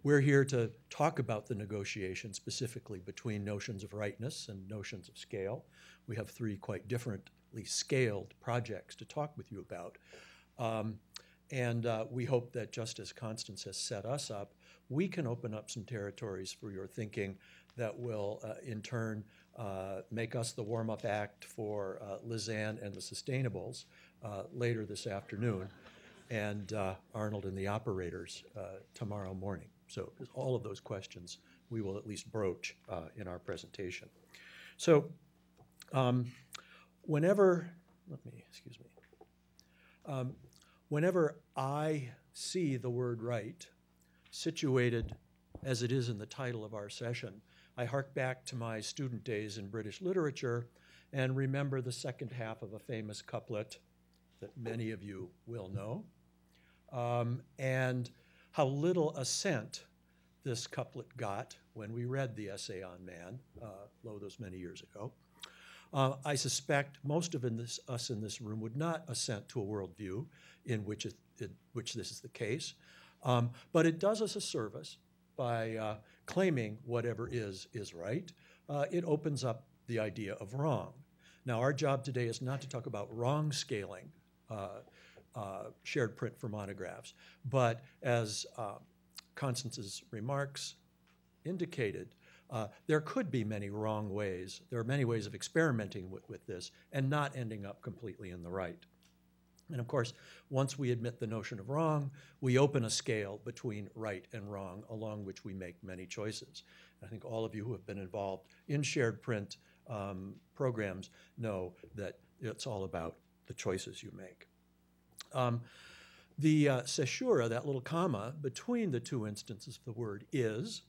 We're here to talk about the negotiation specifically between notions of rightness and notions of scale. We have three quite differently scaled projects to talk with you about. We hope that just as Constance has set us up, we can open up some territories for your thinking that will, in turn, make us the warm-up act for Lizanne and the Sustainables later this afternoon, and Arnold and the operators tomorrow morning. So all of those questions we will at least broach in our presentation. So whenever I see the word right situated as it is in the title of our session, I hark back to my student days in British literature and remember the second half of a famous couplet that many of you will know, and how little assent this couplet got when we read the essay on man, lo, those many years ago. I suspect most of us in this room would not assent to a worldview in which this is the case, but it does us a service by claiming whatever is right. It opens up the idea of wrong. Now, our job today is not to talk about wrong scaling, shared print for monographs, but as Constance's remarks indicated, there could be many wrong ways. There are many ways of experimenting with this and not ending up completely in the right. And of course, once we admit the notion of wrong, we open a scale between right and wrong, along which we make many choices. I think all of you who have been involved in shared print programs know that it's all about the choices you make. The caesura, that little comma between the two instances of the word is,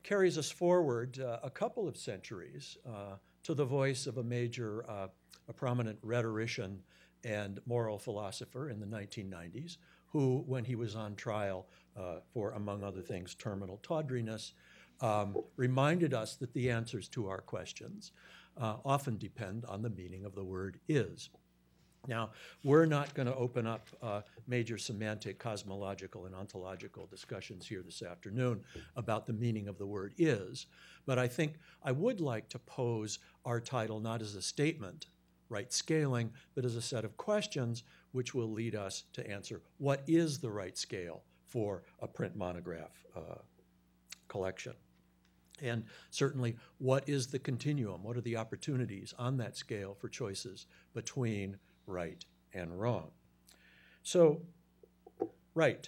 carries us forward a couple of centuries to the voice of a prominent rhetorician and moral philosopher in the 1990s, who, when he was on trial for, among other things, terminal tawdriness, reminded us that the answers to our questions often depend on the meaning of the word is. Now, we're not going to open up major semantic, cosmological, and ontological discussions here this afternoon about the meaning of the word is, but I think I would like to pose our title not as a statement, right scaling, but as a set of questions which will lead us to answer what is the right scale for a print monograph collection. And certainly, what is the continuum? What are the opportunities on that scale for choices between right and wrong? So, right.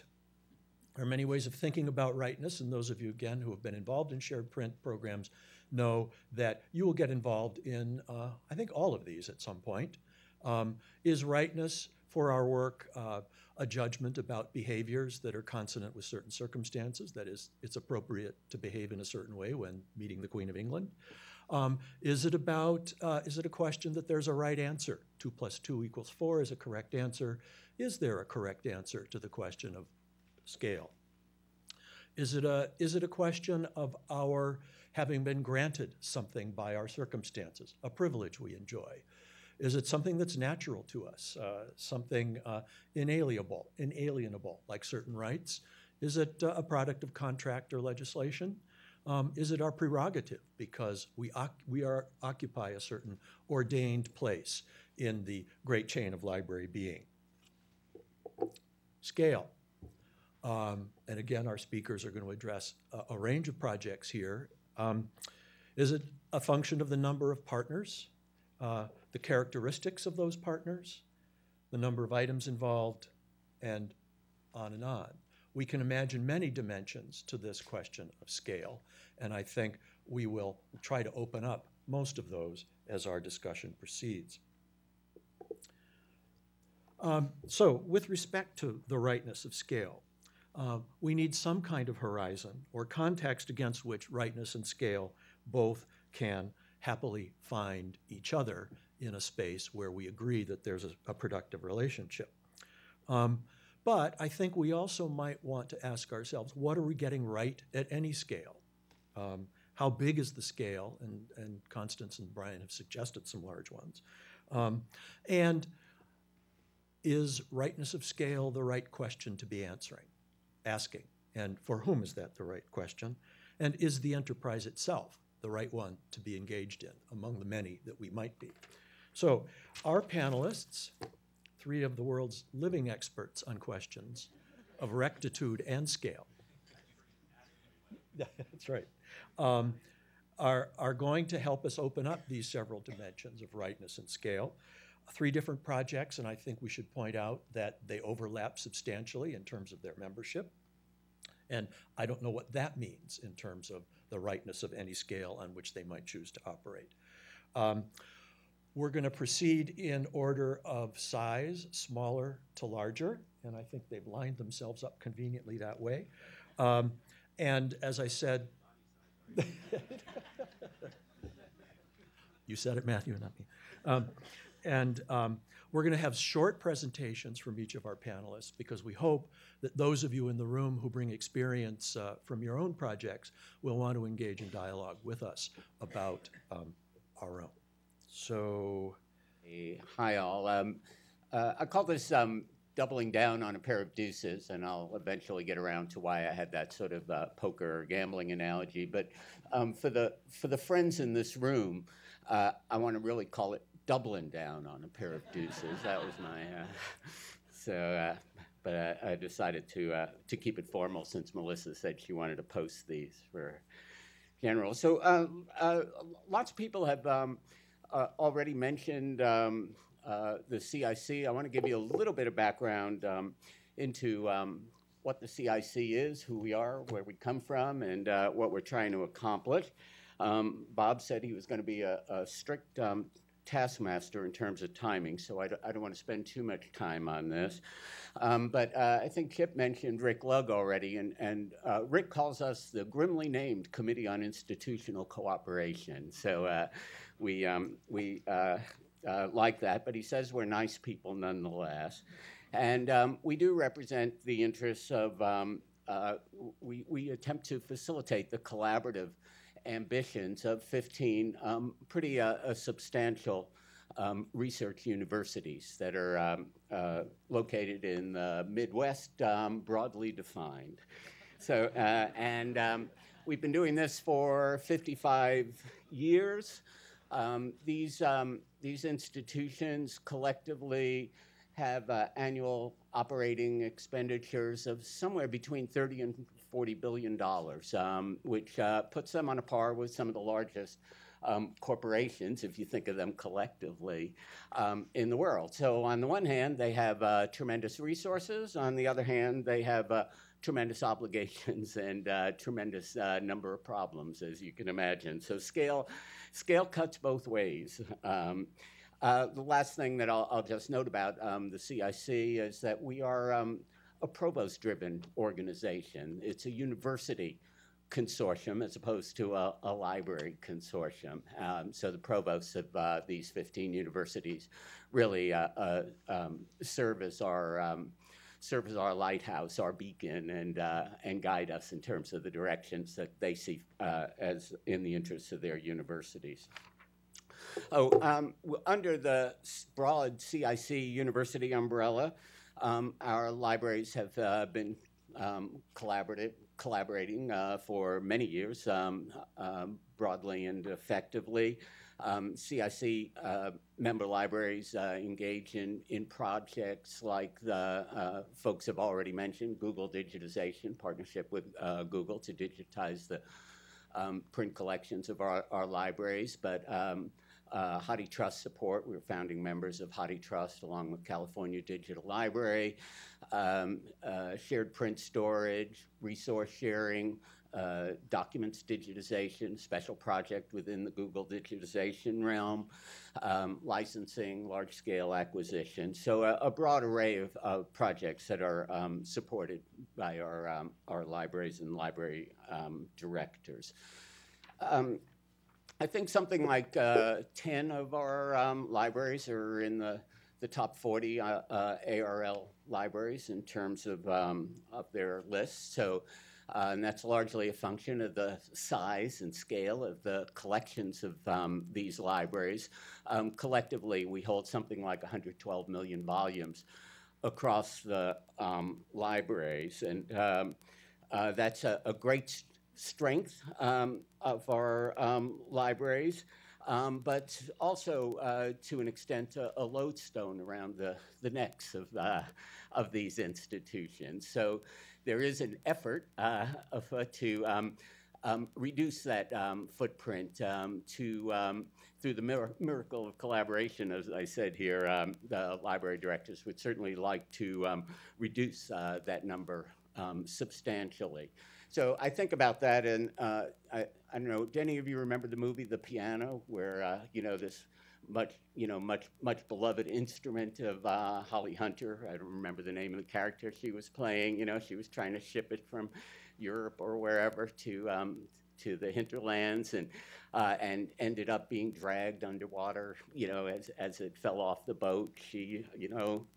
There are many ways of thinking about rightness, and those of you, again, who have been involved in shared print programs know that you will get involved in, I think, all of these at some point. Is rightness for our work a judgment about behaviors that are consonant with certain circumstances? That is, it's appropriate to behave in a certain way when meeting the Queen of England. Is it a question that there's a right answer? 2 + 2 = 4 is a correct answer. Is there a correct answer to the question of scale? Is it a question of our having been granted something by our circumstances, a privilege we enjoy? Is it something that's natural to us, something inalienable, like certain rights? Is it a product of contract or legislation? Is it our prerogative because we occupy a certain ordained place in the great chain of library being? Scale. And again, our speakers are going to address a range of projects here. Is it a function of the number of partners, the characteristics of those partners, the number of items involved, and on and on? We can imagine many dimensions to this question of scale, and I think we will try to open up most of those as our discussion proceeds. So with respect to the rightness of scale, we need some kind of horizon or context against which rightness and scale both can happily find each other in a space where we agree that there's a productive relationship. But I think we also might want to ask ourselves, what are we getting right at any scale? How big is the scale? And Constance and Brian have suggested some large ones. And is rightness of scale the right question to be asking? And for whom is that the right question? And is the enterprise itself the right one to be engaged in among the many that we might be? So our panelists, three of the world's living experts on questions of rectitude and scale, that's right, are going to help us open up these several dimensions of rightness and scale. Three different projects, and I think we should point out that they overlap substantially in terms of their membership. And I don't know what that means in terms of the rightness of any scale on which they might choose to operate. We're going to proceed in order of size, smaller to larger, and I think they've lined themselves up conveniently that way. And as I said, you said it, Matthew, not me. We're going to have short presentations from each of our panelists because we hope that those of you in the room who bring experience from your own projects will want to engage in dialogue with us about our own. So, hey, hi all. I call this doubling down on a pair of deuces, and I'll eventually get around to why I had that sort of poker or gambling analogy. But for the friends in this room, I want to really call it doubling down on a pair of deuces. That was my but I decided to keep it formal since Melissa said she wanted to post these for general. So lots of people have already mentioned the CIC. I want to give you a little bit of background into what the CIC is, who we are, where we come from, and what we're trying to accomplish. Bob said he was going to be a strict taskmaster in terms of timing, so I don't want to spend too much time on this. But I think Kip mentioned Rick Lugg already, and Rick calls us the grimly named Committee on Institutional Cooperation. So we like that, but he says we're nice people nonetheless. And we do represent the interests of, we attempt to facilitate the collaborative ambitions of 15 pretty substantial research universities that are located in the Midwest, broadly defined. So, we've been doing this for 55 years. These institutions collectively have annual operating expenditures of somewhere between $30 and $40 billion, which puts them on a par with some of the largest corporations, if you think of them collectively, in the world. So on the one hand, they have tremendous resources. On the other hand, they have tremendous obligations and tremendous number of problems, as you can imagine. So scale cuts both ways. The last thing that I'll just note about the CIC is that we are a provost-driven organization. It's a university consortium as opposed to a library consortium. So the provosts of these 15 universities really serve as our lighthouse, our beacon, and guide us in terms of the directions that they see as in the interests of their universities. Under the broad CIC university umbrella, our libraries have been collaborating for many years, broadly and effectively. CIC member libraries engage in projects like the folks have already mentioned, Google digitization, partnership with Google to digitize the print collections of our libraries, but HathiTrust support. We're founding members of HathiTrust along with California Digital Library, shared print storage, resource sharing, documents digitization, special project within the Google digitization realm, licensing, large-scale acquisition. So a broad array of projects that are supported by our libraries and library directors. I think something like 10 of our libraries are in the top 40 ARL libraries in terms of their lists. So, and that's largely a function of the size and scale of the collections of these libraries. Collectively, we hold something like 112 million volumes across the libraries. And That's a great strength of our libraries, but also to an extent a lodestone around the necks of these institutions. So there is an effort to reduce that footprint through the miracle of collaboration. As I said here, the library directors would certainly like to reduce that number substantially. So I think about that, and I don't know. Do any of you remember the movie The Piano, where this much beloved instrument of Holly Hunter? I don't remember the name of the character she was playing. She was trying to ship it from Europe or wherever to the hinterlands, and ended up being dragged underwater, as it fell off the boat. She,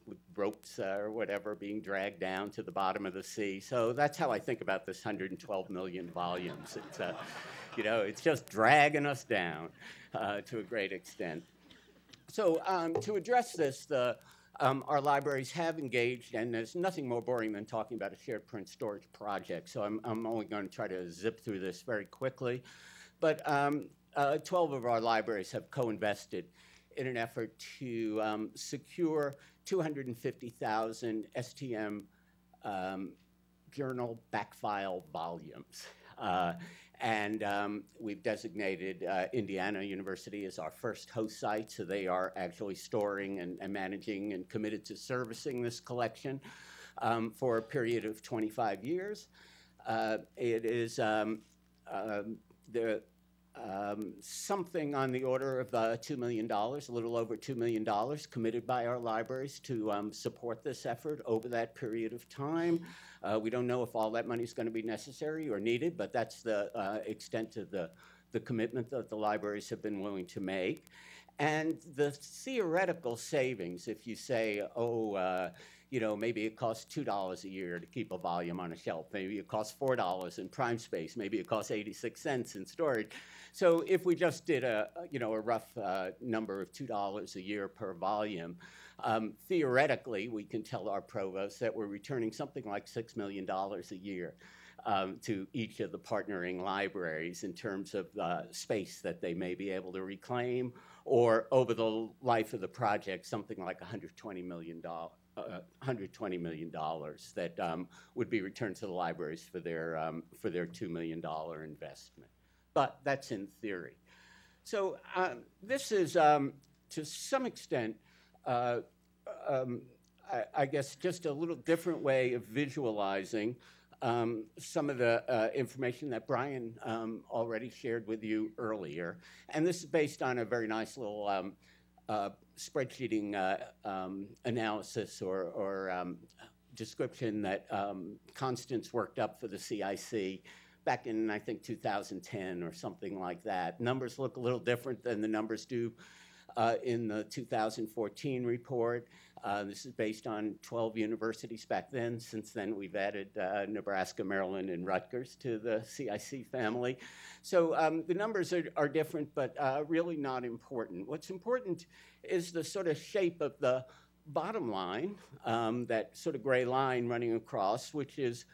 with ropes or whatever, being dragged down to the bottom of the sea. So that's how I think about this 112 million volumes. It's, it's just dragging us down to a great extent. So to address this, our libraries have engaged, and there's nothing more boring than talking about a shared print storage project, so I'm only going to try to zip through this very quickly. But 12 of our libraries have co-invested in an effort to secure 250,000 STM journal backfile volumes. And we've designated Indiana University as our first host site, so they are actually storing and managing and committed to servicing this collection for a period of 25 years. It is something on the order of $2 million, a little over $2 million committed by our libraries to support this effort over that period of time. We don't know if all that money is going to be necessary or needed, but that's the extent of the commitment that the libraries have been willing to make. And the theoretical savings, if you say, maybe it costs $2 a year to keep a volume on a shelf. Maybe it costs $4 in prime space. Maybe it costs 86 cents in storage. So if we just did a rough number of $2 a year per volume, theoretically, we can tell our provosts that we're returning something like $6 million a year to each of the partnering libraries in terms of space that they may be able to reclaim, or over the life of the project, something like $120 million that would be returned to the libraries for their $2 million investment. But that's in theory. So this is, to some extent, I guess, just a little different way of visualizing some of the information that Brian already shared with you earlier. And this is based on a very nice little spreadsheeting analysis or description that Constance worked up for the CIC back in, I think, 2010 or something like that. Numbers look a little different than the numbers do in the 2014 report. This is based on 12 universities back then. Since then, we've added Nebraska, Maryland, and Rutgers to the CIC family. So the numbers are different, but really not important. What's important is the sort of shape of the bottom line, that sort of gray line running across, which is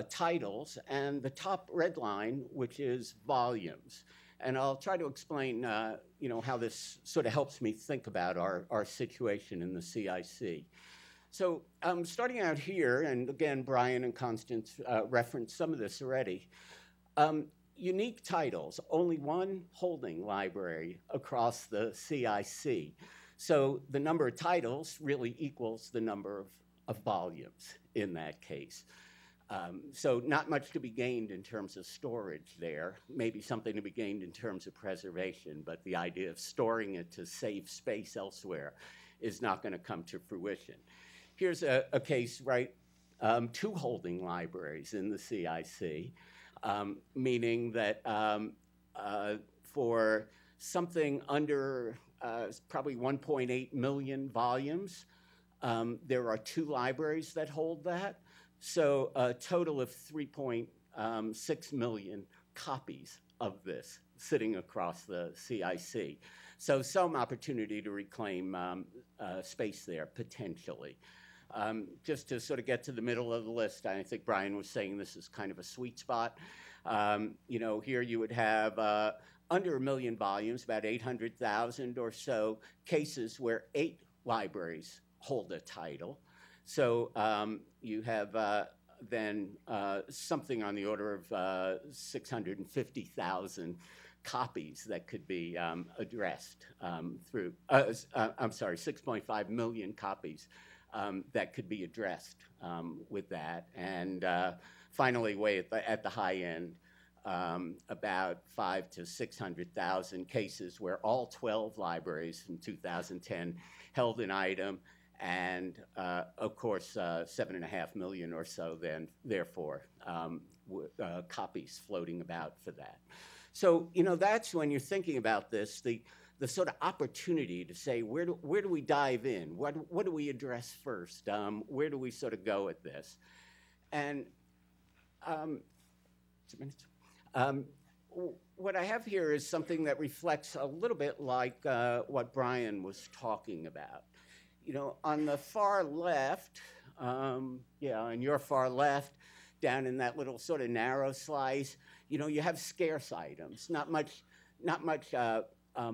titles, and the top red line, which is volumes. And I'll try to explain, how this sort of helps me think about our situation in the CIC. So starting out here, and again, Brian and Constance referenced some of this already, unique titles, only one holding library across the CIC. So the number of titles really equals the number of volumes in that case. So not much to be gained in terms of storage there, maybe something to be gained in terms of preservation, but the idea of storing it to save space elsewhere is not going to come to fruition. Here's a case, right? Two holding libraries in the CIC, meaning that for something under probably 1.8 million volumes, there are two libraries that hold that. So a total of 3.6 million copies of this sitting across the CIC. So some opportunity to reclaim space there, potentially. Just to sort of get to the middle of the list, I think Brian was saying this is kind of a sweet spot. You know, here you would have under 1 million volumes, about 800,000 or so cases where 8 libraries hold a title. So you have then something on the order of 650,000 copies that could be addressed through, I'm sorry, 6.5 million copies that could be addressed with that. And finally, way at the high end, about 500,000 to 600,000 cases where all 12 libraries in 2010 held an item, and of course 7.5 million or so then therefore copies floating about for that. So you know, that's when you're thinking about this, the sort of opportunity to say, where do we dive in? What do we address first? Where do we sort of go at this? And what I have here is something that reflects a little bit like what Brian was talking about. You know, on the far left, on your far left, down in that little sort of narrow slice, you know, you have scarce items, not much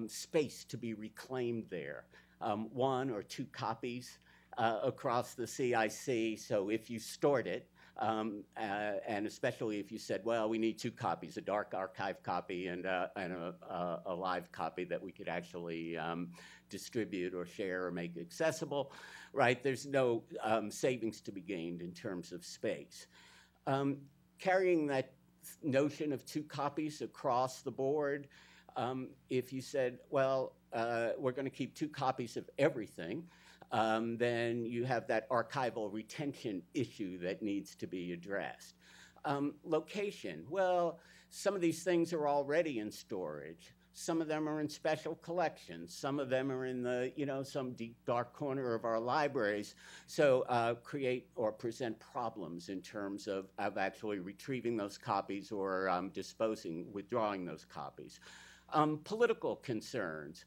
space to be reclaimed there. 1 or 2 copies across the CIC. So if you stored it, and especially if you said, well, we need 2 copies, a dark archive copy and a live copy that we could actually distribute or share or make accessible, right? There's no savings to be gained in terms of space. Carrying that notion of 2 copies across the board, if you said, well, we're going to keep 2 copies of everything, then you have that archival retention issue that needs to be addressed. Location, well, some of these things are already in storage. Some of them are in special collections. Some of them are in the, you know, some deep, dark corner of our libraries. So create or present problems in terms of actually retrieving those copies or withdrawing those copies. Political concerns.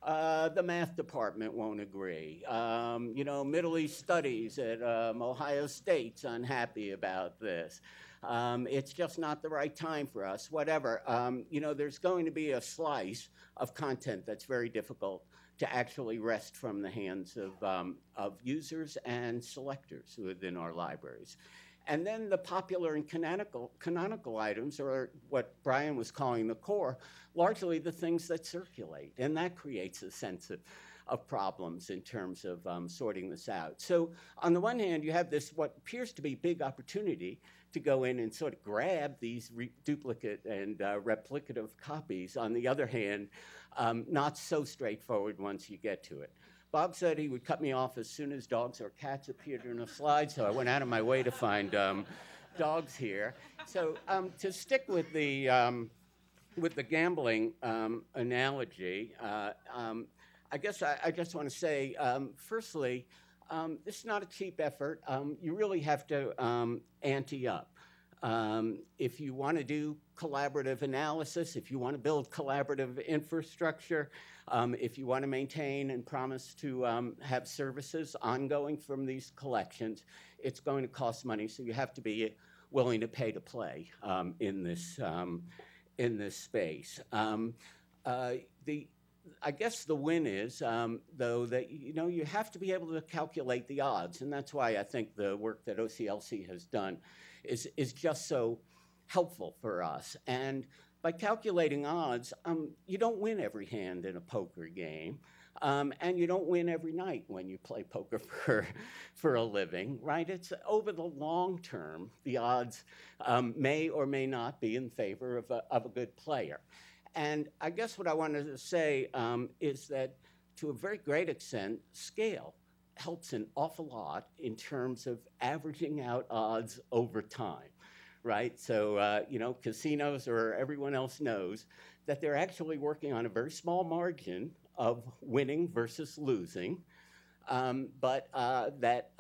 The math department won't agree. You know, Middle East Studies at Ohio State's unhappy about this. It's just not the right time for us, whatever. You know, there's going to be a slice of content that's very difficult to actually wrest from the hands of users and selectors within our libraries. And then the popular and canonical items, or what Brian was calling the core, largely the things that circulate. And that creates a sense of problems in terms of sorting this out. So on the one hand, you have this, what appears to be big opportunity to go in and sort of grab these duplicate and replicative copies. On the other hand, not so straightforward once you get to it. Bob said he would cut me off as soon as dogs or cats appeared in a slide, so I went out of my way to find dogs here. So to stick with the gambling analogy, I guess I just want to say, firstly, this is not a cheap effort. You really have to ante up. If you want to do collaborative analysis, if you want to build collaborative infrastructure, if you want to maintain and promise to have services ongoing from these collections, it's going to cost money, so you have to be willing to pay to play in this space. I guess the win is, though, that you have to be able to calculate the odds, and that's why I think the work that OCLC has done is just so helpful for us. And by calculating odds, you don't win every hand in a poker game, and you don't win every night when you play poker for a living, right? It's over the long term, the odds may or may not be in favor of a good player. And I guess what I wanted to say is that to a very great extent, scale helps an awful lot in terms of averaging out odds over time, right? So, casinos or everyone else knows that they're actually working on a very small margin of winning versus losing, but that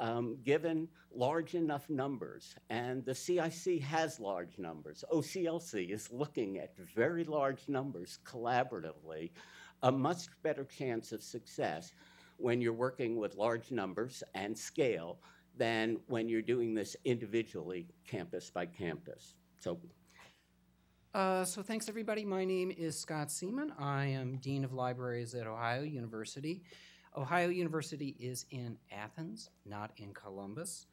given large enough numbers, and the CIC has large numbers, OCLC is looking at very large numbers collaboratively, a much better chance of success when you're working with large numbers and scale than when you're doing this individually, campus by campus. So thanks, everybody. My name is Scott Seaman. I am Dean of Libraries at Ohio University. Ohio University is in Athens, not in Columbus.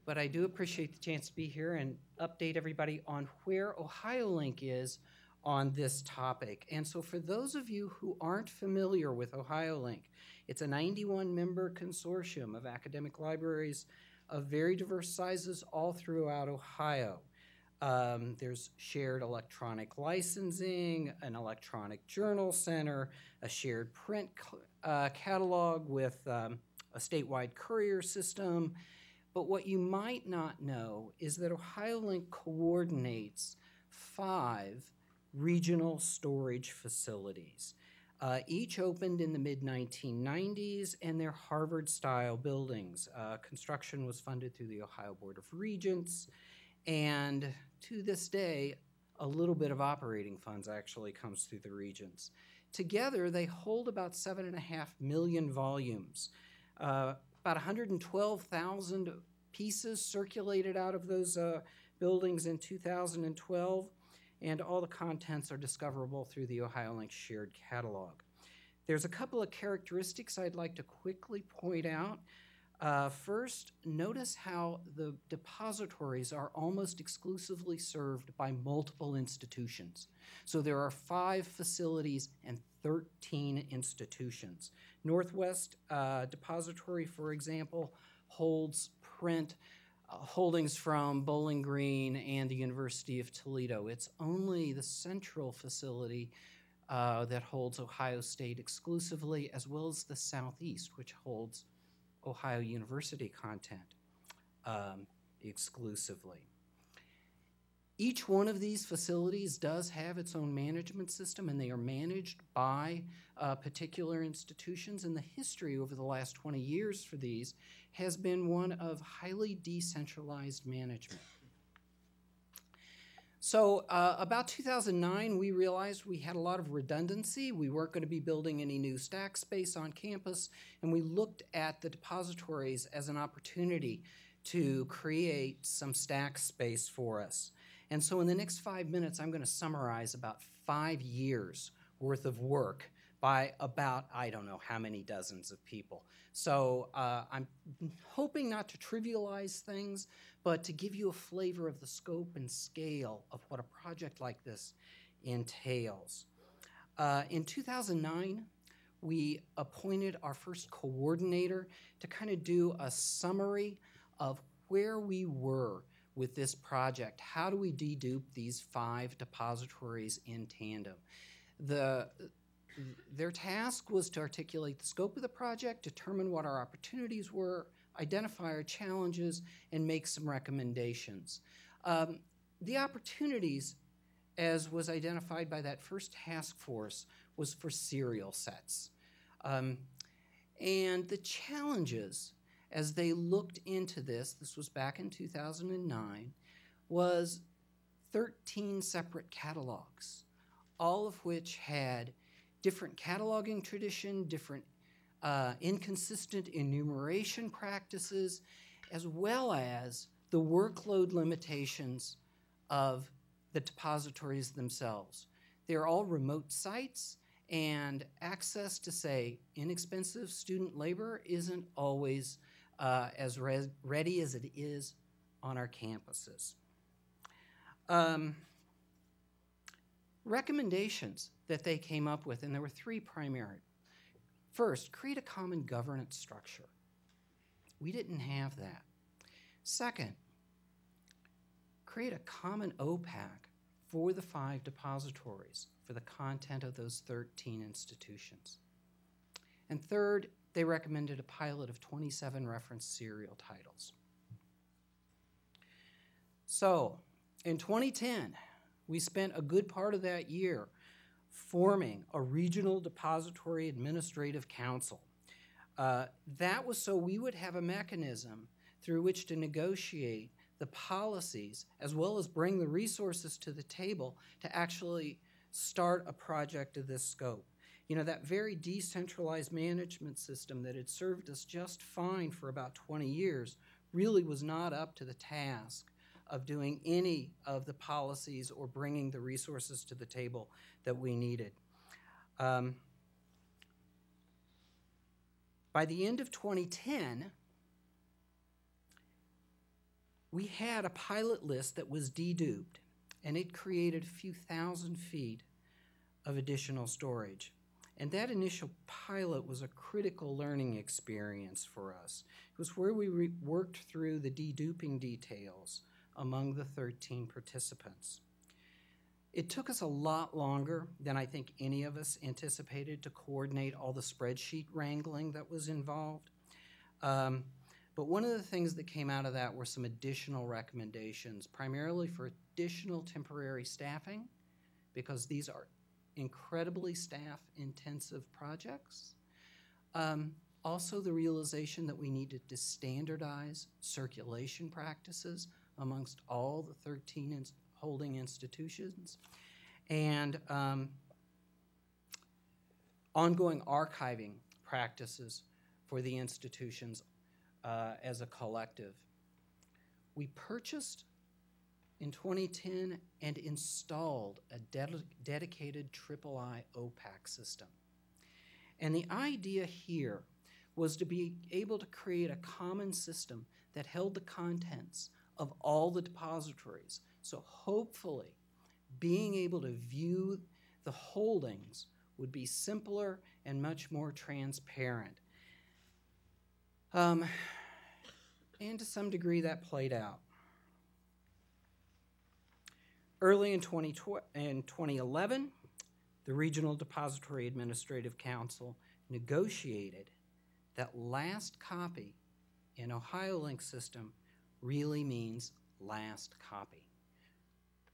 But I do appreciate the chance to be here and update everybody on where OhioLink is on this topic. And so for those of you who aren't familiar with OhioLink, it's a 91-member consortium of academic libraries of very diverse sizes all throughout Ohio. There's shared electronic licensing, an electronic journal center, a shared print catalog with a statewide courier system. But what you might not know is that OhioLink coordinates 5 regional storage facilities. Each opened in the mid-1990s, and they're Harvard-style buildings. Construction was funded through the Ohio Board of Regents, and to this day, a little bit of operating funds actually comes through the Regents. Together, they hold about 7.5 million volumes. About 112,000 pieces circulated out of those buildings in 2012, and all the contents are discoverable through the OhioLink shared catalog. There's a couple of characteristics I'd like to quickly point out. First, notice how the depositories are almost exclusively served by multiple institutions. So there are 5 facilities and 13 institutions. Northwest Depository, for example, holds print holdings from Bowling Green and the University of Toledo. It's only the central facility that holds Ohio State exclusively, as well as the Southeast, which holds Ohio University content exclusively. Each one of these facilities does have its own management system, and they are managed by particular institutions, and the history over the last 20 years for these has been one of highly decentralized management. So about 2009, we realized we had a lot of redundancy. We weren't going to be building any new stack space on campus, and we looked at the depositories as an opportunity to create some stack space for us. And so in the next 5 minutes, I'm going to summarize about 5 years worth of work by about, I don't know how many dozens of people. So I'm hoping not to trivialize things, but to give you a flavor of the scope and scale of what a project like this entails. In 2009, we appointed our first coordinator to kind of do a summary of where we were with this project. How do we dedupe these 5 depositories in tandem? Their task was to articulate the scope of the project, determine what our opportunities were, identify our challenges, and make some recommendations. The opportunities, as was identified by that first task force, was for serial sets. And the challenges, as they looked into this was back in 2009, was 13 separate catalogs, all of which had different cataloging tradition, different inconsistent enumeration practices, as well as the workload limitations of the depositories themselves. They're all remote sites, and access to, say, inexpensive student labor isn't always as ready as it is on our campuses. Recommendations that they came up with, and there were 3 primary. First, create a common governance structure. We didn't have that. Second, create a common OPAC for the 5 depositories for the content of those 13 institutions. And third, they recommended a pilot of 27 reference serial titles. So, in 2010, we spent a good part of that year forming a regional depository administrative council. That was so we would have a mechanism through which to negotiate the policies as well as bring the resources to the table to actually start a project of this scope. You know, that very decentralized management system that had served us just fine for about 20 years really was not up to the task of doing any of the policies or bringing the resources to the table that we needed. By the end of 2010, we had a pilot list that was deduped, and it created a few thousand feet of additional storage. And that initial pilot was a critical learning experience for us. It was where we worked through the deduping details among the 13 participants. It took us a lot longer than I think any of us anticipated to coordinate all the spreadsheet wrangling that was involved. But one of the things that came out of that were some additional recommendations, primarily for additional temporary staffing, because these are incredibly staff-intensive projects. Also, the realization that we needed to standardize circulation practices amongst all the 13 holding institutions, and ongoing archiving practices for the institutions as a collective. We purchased in 2010 and installed a dedicated III OPAC system. And the idea here was to be able to create a common system that held the contents of all the depositories. So hopefully, being able to view the holdings would be simpler and much more transparent. And to some degree, that played out. Early in 2011, the Regional Depository Administrative Council negotiated that last copy in OhioLink system really means last copy.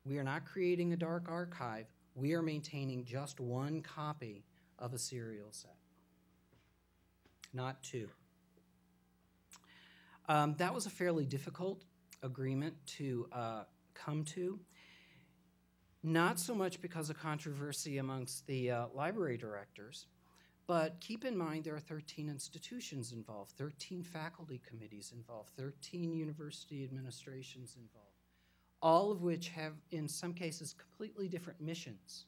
We are not creating a dark archive. We are maintaining just one copy of a serial set, not two. That was a fairly difficult agreement to come to, not so much because of controversy amongst the library directors, but keep in mind there are 13 institutions involved, 13 faculty committees involved, 13 university administrations involved, all of which have, in some cases, completely different missions.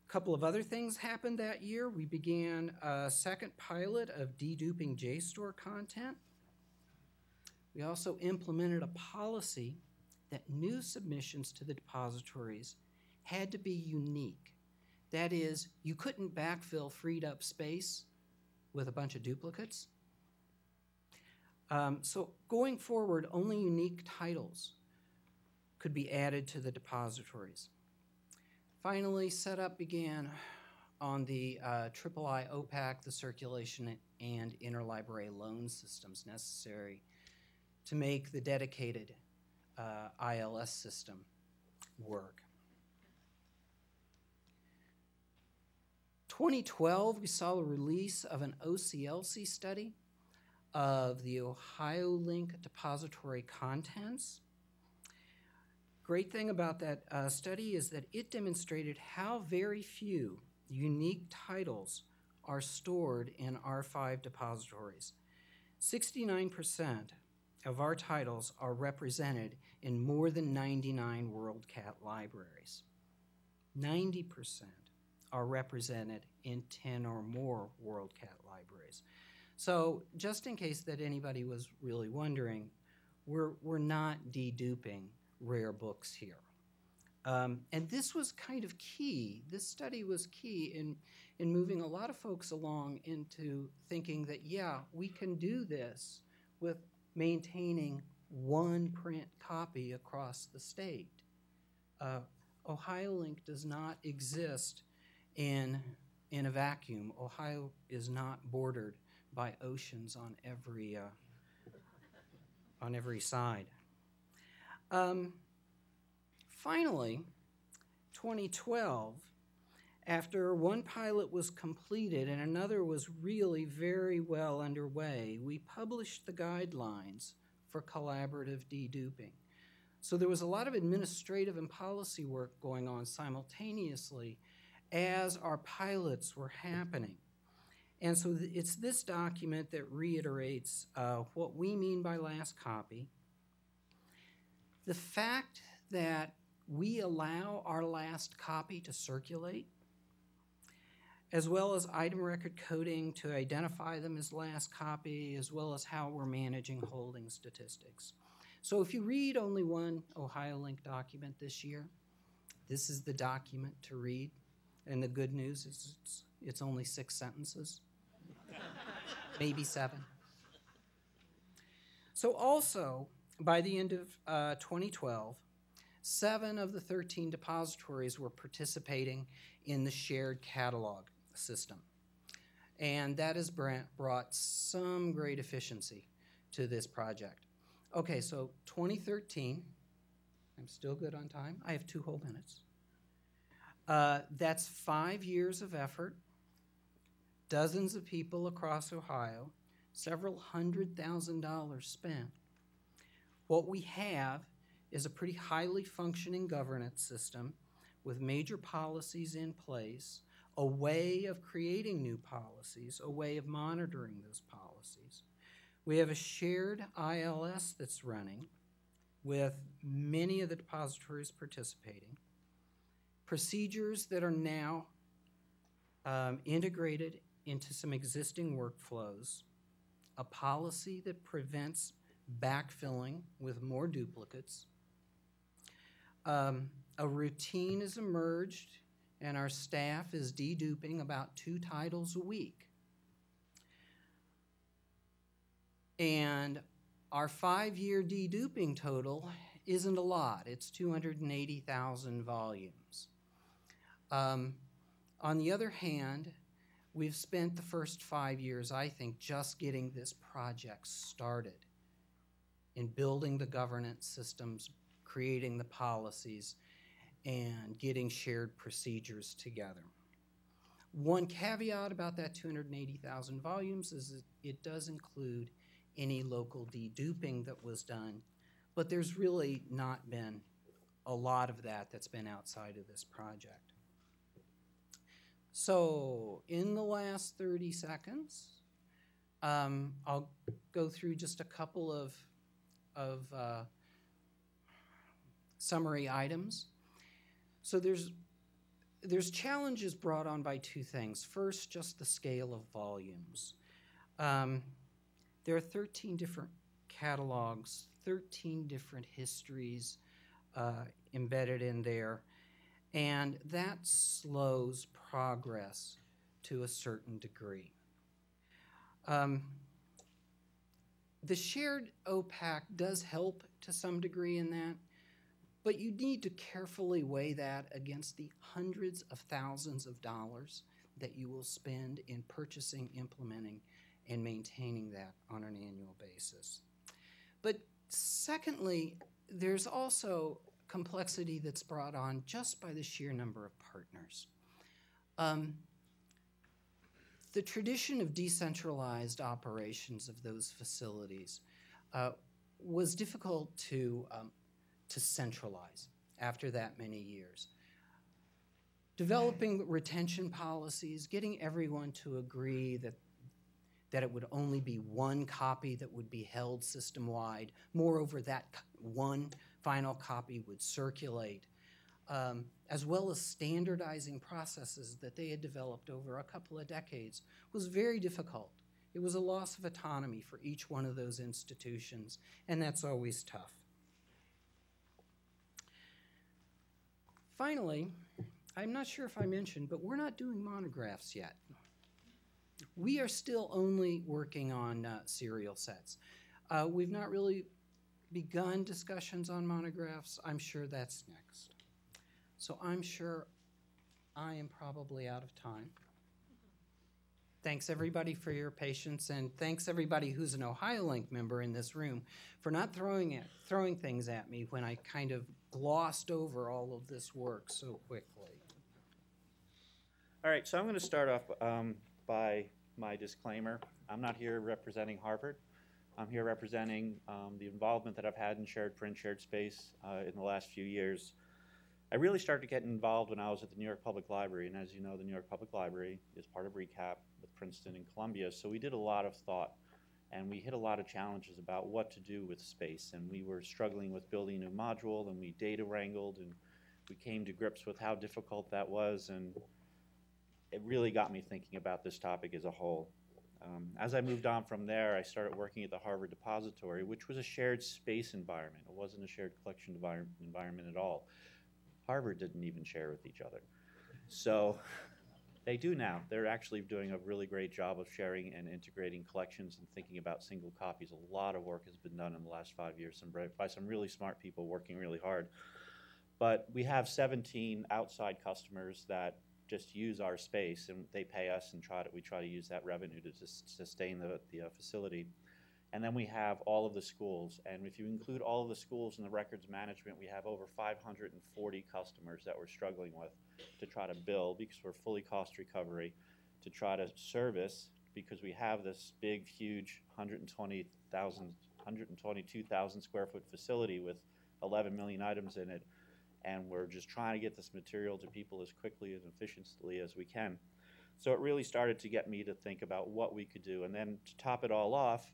A couple of other things happened that year. We began a second pilot of deduping JSTOR content. We also implemented a policy that new submissions to the depositories had to be unique. That is, you couldn't backfill freed up space with a bunch of duplicates. So going forward, only unique titles could be added to the depositories. Finally, setup began on the III OPAC, the circulation and interlibrary loan systems necessary to make the dedicated ILS system work. 2012, we saw the release of an OCLC study of the OhioLink depository contents. Great thing about that study is that it demonstrated how very few unique titles are stored in our 5 depositories. 69% of our titles are represented in more than 99 WorldCat libraries. 90% are represented in 10 or more WorldCat libraries. So just in case that anybody was really wondering, we're not deduping rare books here. And this was kind of key. This study was key in moving a lot of folks along into thinking that, yeah, we can do this with maintaining one print copy across the state. OhioLink does not exist in a vacuum. Ohio is not bordered by oceans on every side. Finally, 2012, after one pilot was completed and another was really very well underway, we published the guidelines for collaborative deduping. So there was a lot of administrative and policy work going on simultaneously as our pilots were happening. And so it's this document that reiterates what we mean by last copy. The fact that we allow our last copy to circulate, as well as item record coding to identify them as last copy, as well as how we're managing holding statistics. So if you read only one OhioLink document this year, this is the document to read. And the good news is it's only 6 sentences, maybe 7. So also, by the end of 2012, 7 of the 13 depositories were participating in the shared catalog system. And that has brought some great efficiency to this project. Okay, so 2013, I'm still good on time. I have 2 whole minutes. That's 5 years of effort, dozens of people across Ohio, several $100,000 spent. What we have is a pretty highly functioning governance system with major policies in place, a way of creating new policies, a way of monitoring those policies. We have a shared ILS that's running with many of the depositories participating, procedures that are now integrated into some existing workflows, a policy that prevents backfilling with more duplicates. A routine has emerged, and our staff is deduping about 2 titles a week. And our 5-year deduping total isn't a lot. It's 280,000 volumes. On the other hand, we've spent the first 5 years, I think, just getting this project started in building the governance systems, creating the policies, and getting shared procedures together. One caveat about that 280,000 volumes is that it does include any local deduping that was done, but there's really not been a lot of that that's been outside of this project. So in the last 30 seconds, I'll go through just a couple of summary items. So there's challenges brought on by 2 things. First, just the scale of volumes. There are 13 different catalogs, 13 different histories embedded in there, and that slows progress to a certain degree. The shared OPAC does help to some degree in that, but you need to carefully weigh that against the hundreds of thousands of dollars that you will spend in purchasing, implementing, and maintaining that on an annual basis. But secondly, there's also complexity that's brought on just by the sheer number of partners. The tradition of decentralized operations of those facilities was difficult to centralize after that many years. Developing retention policies, getting everyone to agree that it would only be 1 copy that would be held system-wide. Moreover, that 1 final copy would circulate, as well as standardizing processes that they had developed over a couple of decades, was very difficult. It was a loss of autonomy for each one of those institutions, and that's always tough. Finally, I'm not sure if I mentioned, but we're not doing monographs yet. We are still only working on serial sets. We've not really begun discussions on monographs. I'm sure that's next. So I'm sure I am probably out of time. Thanks everybody for your patience, and thanks everybody who's an OhioLink member in this room for not throwing things at me when I kind of glossed over all of this work so quickly. All right, so I'm going to start off by my disclaimer. I'm not here representing Harvard. I'm here representing the involvement that I've had in shared print, shared space in the last few years. I really started to get involved when I was at the New York Public Library, and as you know, the New York Public Library is part of RECAP with Princeton and Columbia, so we did a lot of thought, and we hit a lot of challenges about what to do with space, and we were struggling with building a new module, and we data wrangled, and we came to grips with how difficult that was, and it really got me thinking about this topic as a whole. As I moved on from there, I started working at the Harvard Depository, which was a shared space environment. It wasn't a shared collection environment at all. Harvard didn't even share with each other. So they do now. They're actually doing a really great job of sharing and integrating collections and thinking about single copies. A lot of work has been done in the last 5 years by some really smart people working really hard. But we have 17 outside customers that just use our space, and they pay us, and we try to use that revenue to sustain the facility. And then we have all of the schools, and if you include all of the schools in the records management, we have over 540 customers that we're struggling with to try to bill, because we're fully cost recovery, to try to service, because we have this big, huge 122,000 square foot facility with 11 million items in it, and we're just trying to get this material to people as quickly and efficiently as we can. So it really started to get me to think about what we could do, and then to top it all off,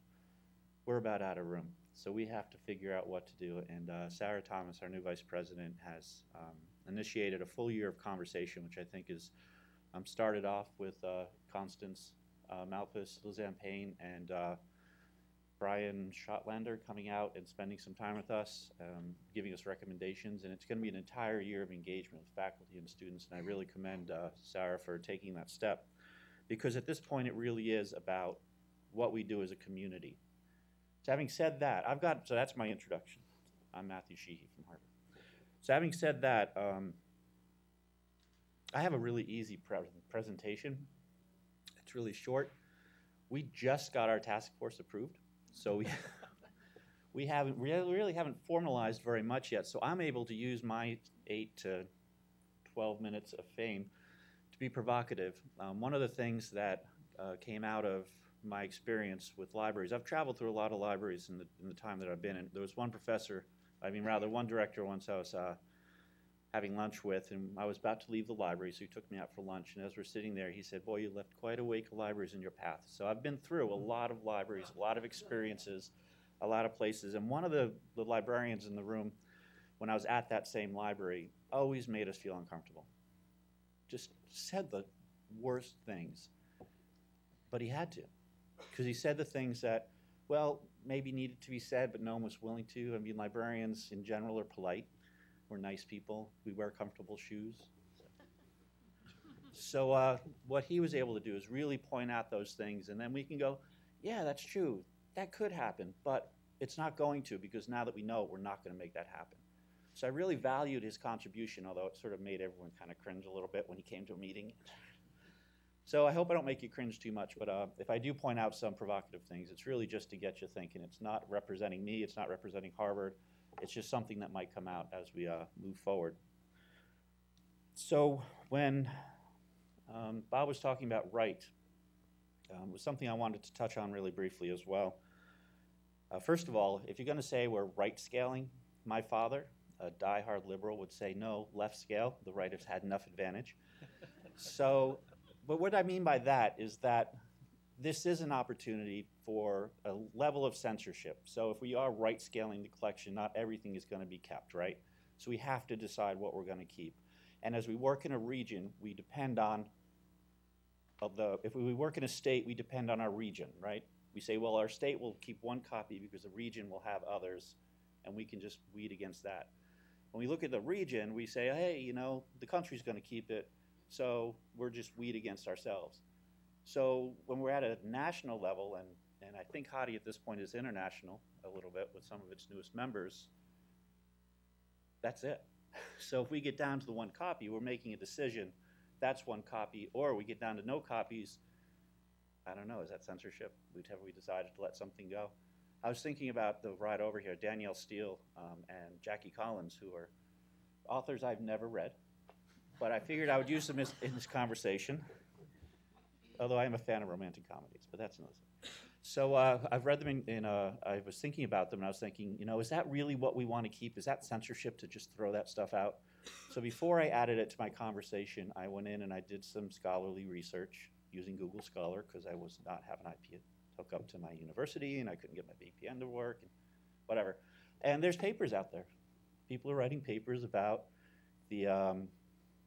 we're about out of room. So we have to figure out what to do, and Sarah Thomas, our new vice president, has initiated a full year of conversation, which I think is started off with Constance Malphus, Lizanne Payne, and Brian Schottlander coming out and spending some time with us, giving us recommendations, and it's going to be an entire year of engagement with faculty and students, and I really commend Sarah for taking that step, because at this point it really is about what we do as a community. So having said that, so that's my introduction. I'm Matthew Sheehy from Harvard. So having said that, I have a really easy presentation. It's really short. We just got our task force approved, so we really haven't formalized very much yet, so I'm able to use my 8 to 12 minutes of fame to be provocative. One of the things that came out of my experience with libraries, I've traveled through a lot of libraries in the time that I've been in. There was one one director once I was having lunch with, and I was about to leave the library, so he took me out for lunch, and as we're sitting there, he said, "Boy, you left quite a wake of libraries in your path." So I've been through a lot of libraries, a lot of experiences, a lot of places, and one of the librarians in the room, when I was at that same library, always made us feel uncomfortable. Just said the worst things, but he had to, because he said the things that, well, maybe needed to be said, but no one was willing to. I mean, librarians in general are polite. We're nice people. We wear comfortable shoes. So what he was able to do is really point out those things, and then we can go, yeah, that's true. That could happen, but it's not going to, because now that we know it, we're not going to make that happen. So I really valued his contribution, although it sort of made everyone kind of cringe a little bit when he came to a meeting. So I hope I don't make you cringe too much, but if I do point out some provocative things, it's really just to get you thinking. It's not representing me. It's not representing Harvard. It's just something that might come out as we move forward. So when Bob was talking about right, it was something I wanted to touch on really briefly as well. First of all, if you're going to say we're right-scaling, my father, a diehard liberal, would say no, left scale. The right has had enough advantage. So, but what I mean by that is that this is an opportunity for a level of censorship. So if we are right-scaling the collection, not everything is going to be kept, right? So we have to decide what we're going to keep. And as we work in a region, we depend on, if we work in a state, we depend on our region, right? We say, well, our state will keep one copy because the region will have others, and we can just weed against that. When we look at the region, we say, hey, you know, the country's going to keep it, so we're just weed against ourselves. So when we're at a national level, and I think Hathi at this point is international a little bit with some of its newest members, that's it. So if we get down to the one copy, we're making a decision, that's one copy, or we get down to no copies, I don't know, is that censorship? Have we decided to let something go? I was thinking about the ride over here, Danielle Steele and Jackie Collins, who are authors I've never read, but I figured I would use them in this conversation, although I am a fan of romantic comedies, but that's another thing. So I've read them I was thinking about them, and I was thinking, you know, is that really what we want to keep? Is that censorship to just throw that stuff out? So before I added it to my conversation, I went in and I did some scholarly research using Google Scholar because I was not having IP hook up to my university and I couldn't get my VPN to work and whatever. And there's papers out there. People are writing papers about the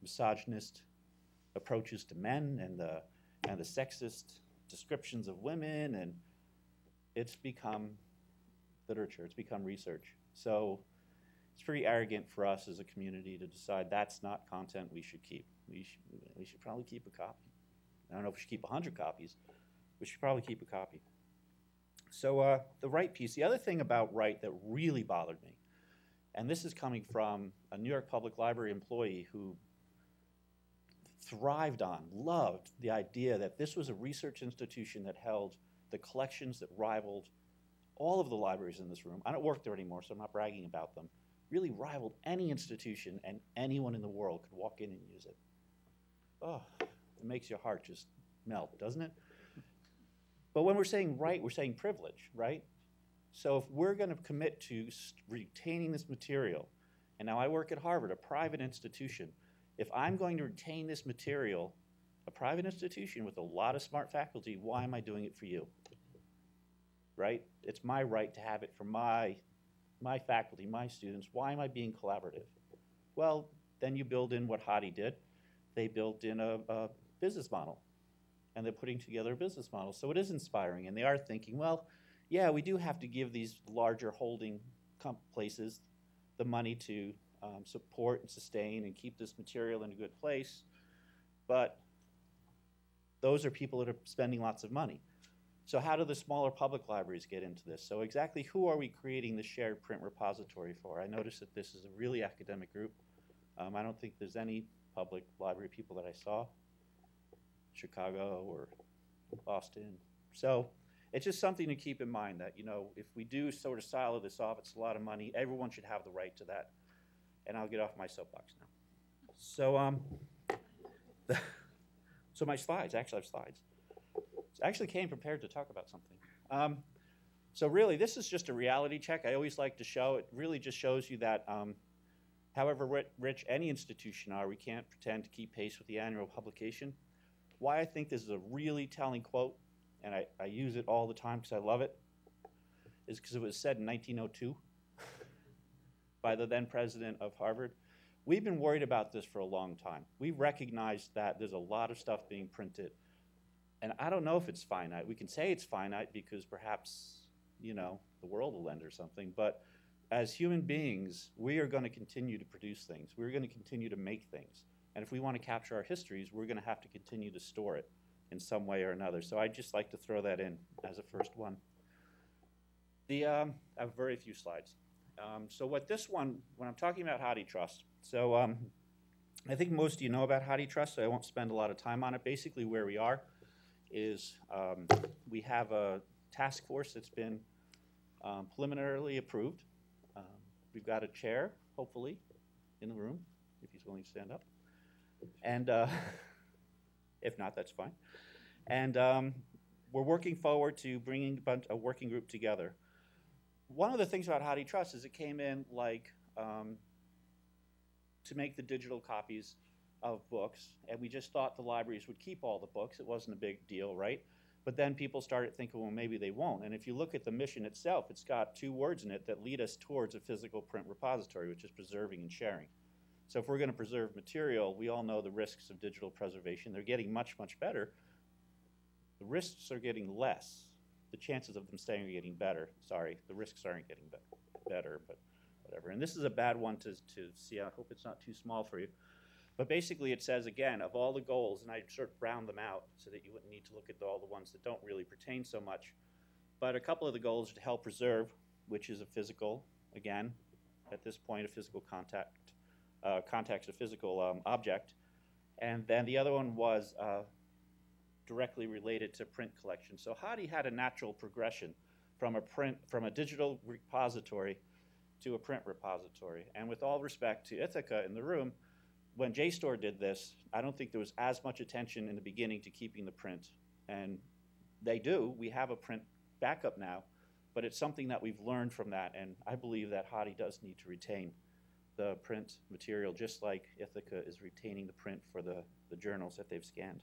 misogynist approaches to men and the sexist descriptions of women, and it's become literature, it's become research. So it's pretty arrogant for us as a community to decide that's not content we should keep. We should probably keep a copy. I don't know if we should keep 100 copies. We should probably keep a copy. So the right piece, the other thing about right that really bothered me, and this is coming from a New York Public Library employee who thrived on, loved the idea that this was a research institution that held the collections that rivaled all of the libraries in this room. I don't work there anymore, so I'm not bragging about them. Really rivaled any institution, and anyone in the world could walk in and use it. Oh, it makes your heart just melt, doesn't it? But when we're saying right, we're saying privilege, right? So if we're going to commit to retaining this material, and now I work at Harvard, a private institution, if I'm going to retain this material, a private institution with a lot of smart faculty, why am I doing it for you? Right? It's my right to have it for my faculty, my students. Why am I being collaborative? Well, then you build in what Hathi did. They built in a business model, and they're putting together a business model. So it is inspiring, and they are thinking, well, yeah, we do have to give these larger holding places the money to support and sustain and keep this material in a good place, but those are people that are spending lots of money. So how do the smaller public libraries get into this? So exactly who are we creating the shared print repository for? I noticed that this is a really academic group. I don't think there's any public library people that I saw, Chicago or Boston. So it's just something to keep in mind that, you know, if we do sort of silo this off, it's a lot of money. Everyone should have the right to that. And I'll get off my soapbox now. So, so my slides, actually I have slides. I actually came prepared to talk about something. So really, this is just a reality check. I always like to show, it really just shows you that however rich any institution are, we can't pretend to keep pace with the annual publication. Why I think this is a really telling quote, and I use it all the time because I love it, is because it was said in 1902 by the then president of Harvard. We've been worried about this for a long time. We recognize that there's a lot of stuff being printed. And I don't know if it's finite. We can say it's finite because perhaps, you know, the world will end or something. But as human beings, we are going to continue to produce things. We're going to continue to make things. And if we want to capture our histories, we're going to have to continue to store it in some way or another. So I'd just like to throw that in as a first one. I have very few slides. So what this one, when I'm talking about HathiTrust, so I think most of you know about HathiTrust, so I won't spend a lot of time on it. Basically where we are is we have a task force that's been preliminarily approved. We've got a chair, hopefully, in the room, if he's willing to stand up. And if not, that's fine. And we're working forward to bringing a working group together. One of the things about HathiTrust is it came in like to make the digital copies of books, and we just thought the libraries would keep all the books. It wasn't a big deal, right? But then people started thinking, well, maybe they won't. And if you look at the mission itself, it's got 2 words in it that lead us towards a physical print repository, which is preserving and sharing. So if we're going to preserve material, we all know the risks of digital preservation. They're getting much, much better. The risks are getting less. The chances of them staying are getting better. Sorry, the risks aren't getting better, but whatever. And this is a bad one to see. I hope it's not too small for you. But basically it says, again, of all the goals, and I sort of round them out so that you wouldn't need to look at all the ones that don't really pertain so much. But a couple of the goals are to help preserve, which is a physical, again, at this point, a physical context, a physical object. And then the other one was directly related to print collection. So Hathi had a natural progression from a digital repository to a print repository. And with all respect to Ithaca in the room, when JSTOR did this, I don't think there was as much attention in the beginning to keeping the print. And they do. We have a print backup now, but it's something that we've learned from that, and I believe that Hathi does need to retain the print material, just like Ithaca is retaining the print for the journals that they've scanned.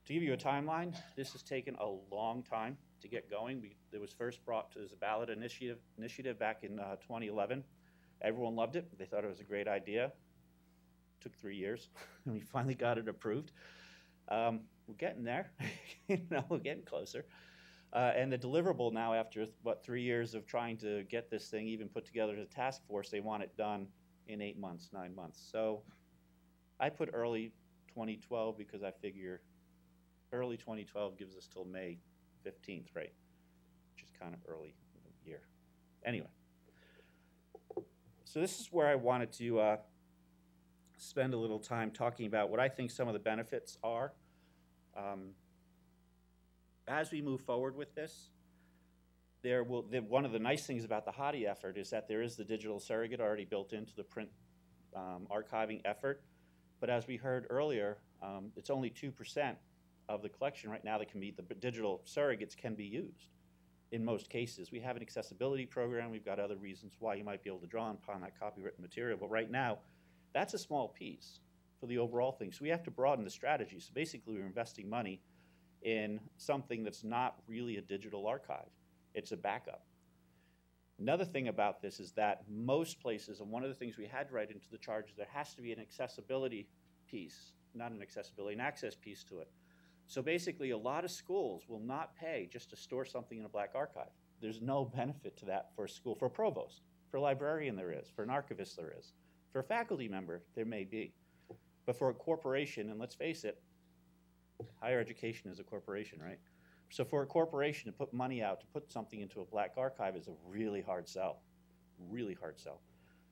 To give you a timeline, this has taken a long time to get going. It was first brought to as a ballot initiative back in 2011. Everyone loved it. They thought it was a great idea. Took 3 years, and we finally got it approved. We're getting there. We're getting closer. And the deliverable now, after, 3 years of trying to get this thing even put together as a task force, they want it done in 8 months, 9 months. So I put early 2012 because I figure early 2012 gives us till May 15th, right? Which is kind of early in the year. Anyway, so this is where I wanted to spend a little time talking about what I think some of the benefits are. As we move forward with this, one of the nice things about the HathiTrust effort is that there is the digital surrogate already built into the print archiving effort. But as we heard earlier, it's only 2% of the collection right now that can be, the digital surrogates can be used in most cases. We have an accessibility program. We've got other reasons why you might be able to draw upon that copywritten material. But right now, that's a small piece for the overall thing. So we have to broaden the strategy. So basically, we're investing money in something that's not really a digital archive. It's a backup. Another thing about this is that most places, and one of the things we had to write into the charge, is there has to be an accessibility piece, not an accessibility, an access piece to it. So basically, a lot of schools will not pay just to store something in a black archive. There's no benefit to that for a school, for a provost. For a librarian, there is. For an archivist, there is. For a faculty member, there may be. But for a corporation, and let's face it, higher education is a corporation, right? So for a corporation to put money out to put something into a black archive is a really hard sell, really hard sell.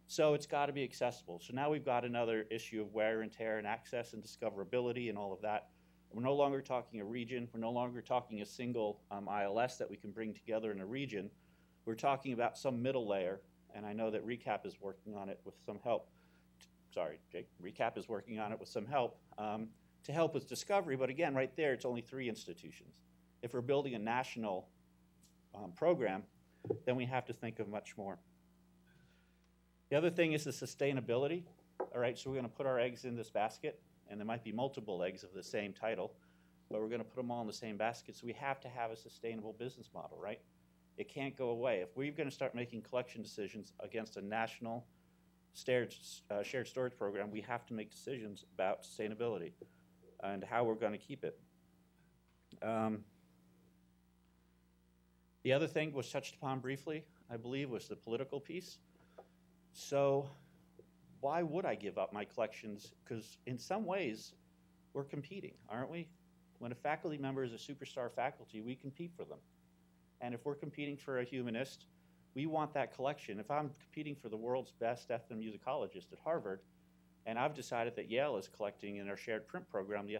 So it's got to be accessible. So now we've got another issue of wear and tear and access and discoverability and all of that. We're no longer talking a region. We're no longer talking a single ILS that we can bring together in a region. We're talking about some middle layer, and I know that RECAP is working on it with some help. Sorry, Jake. RECAP is working on it with some help to help with discovery. But again, right there, it's only 3 institutions. If we're building a national program, then we have to think of much more. The other thing is the sustainability. All right, so we're going to put our eggs in this basket, and there might be multiple eggs of the same title, but we're going to put them all in the same basket. So we have to have a sustainable business model, right? It can't go away. If we're going to start making collection decisions against a national shared storage program, we have to make decisions about sustainability and how we're going to keep it. The other thing was touched upon briefly, I believe, was the political piece. So why would I give up my collections? Because in some ways, we're competing, aren't we? When a faculty member is a superstar faculty, we compete for them. And if we're competing for a humanist, we want that collection. If I'm competing for the world's best ethnomusicologist at Harvard, and I've decided that Yale is collecting in our shared print program the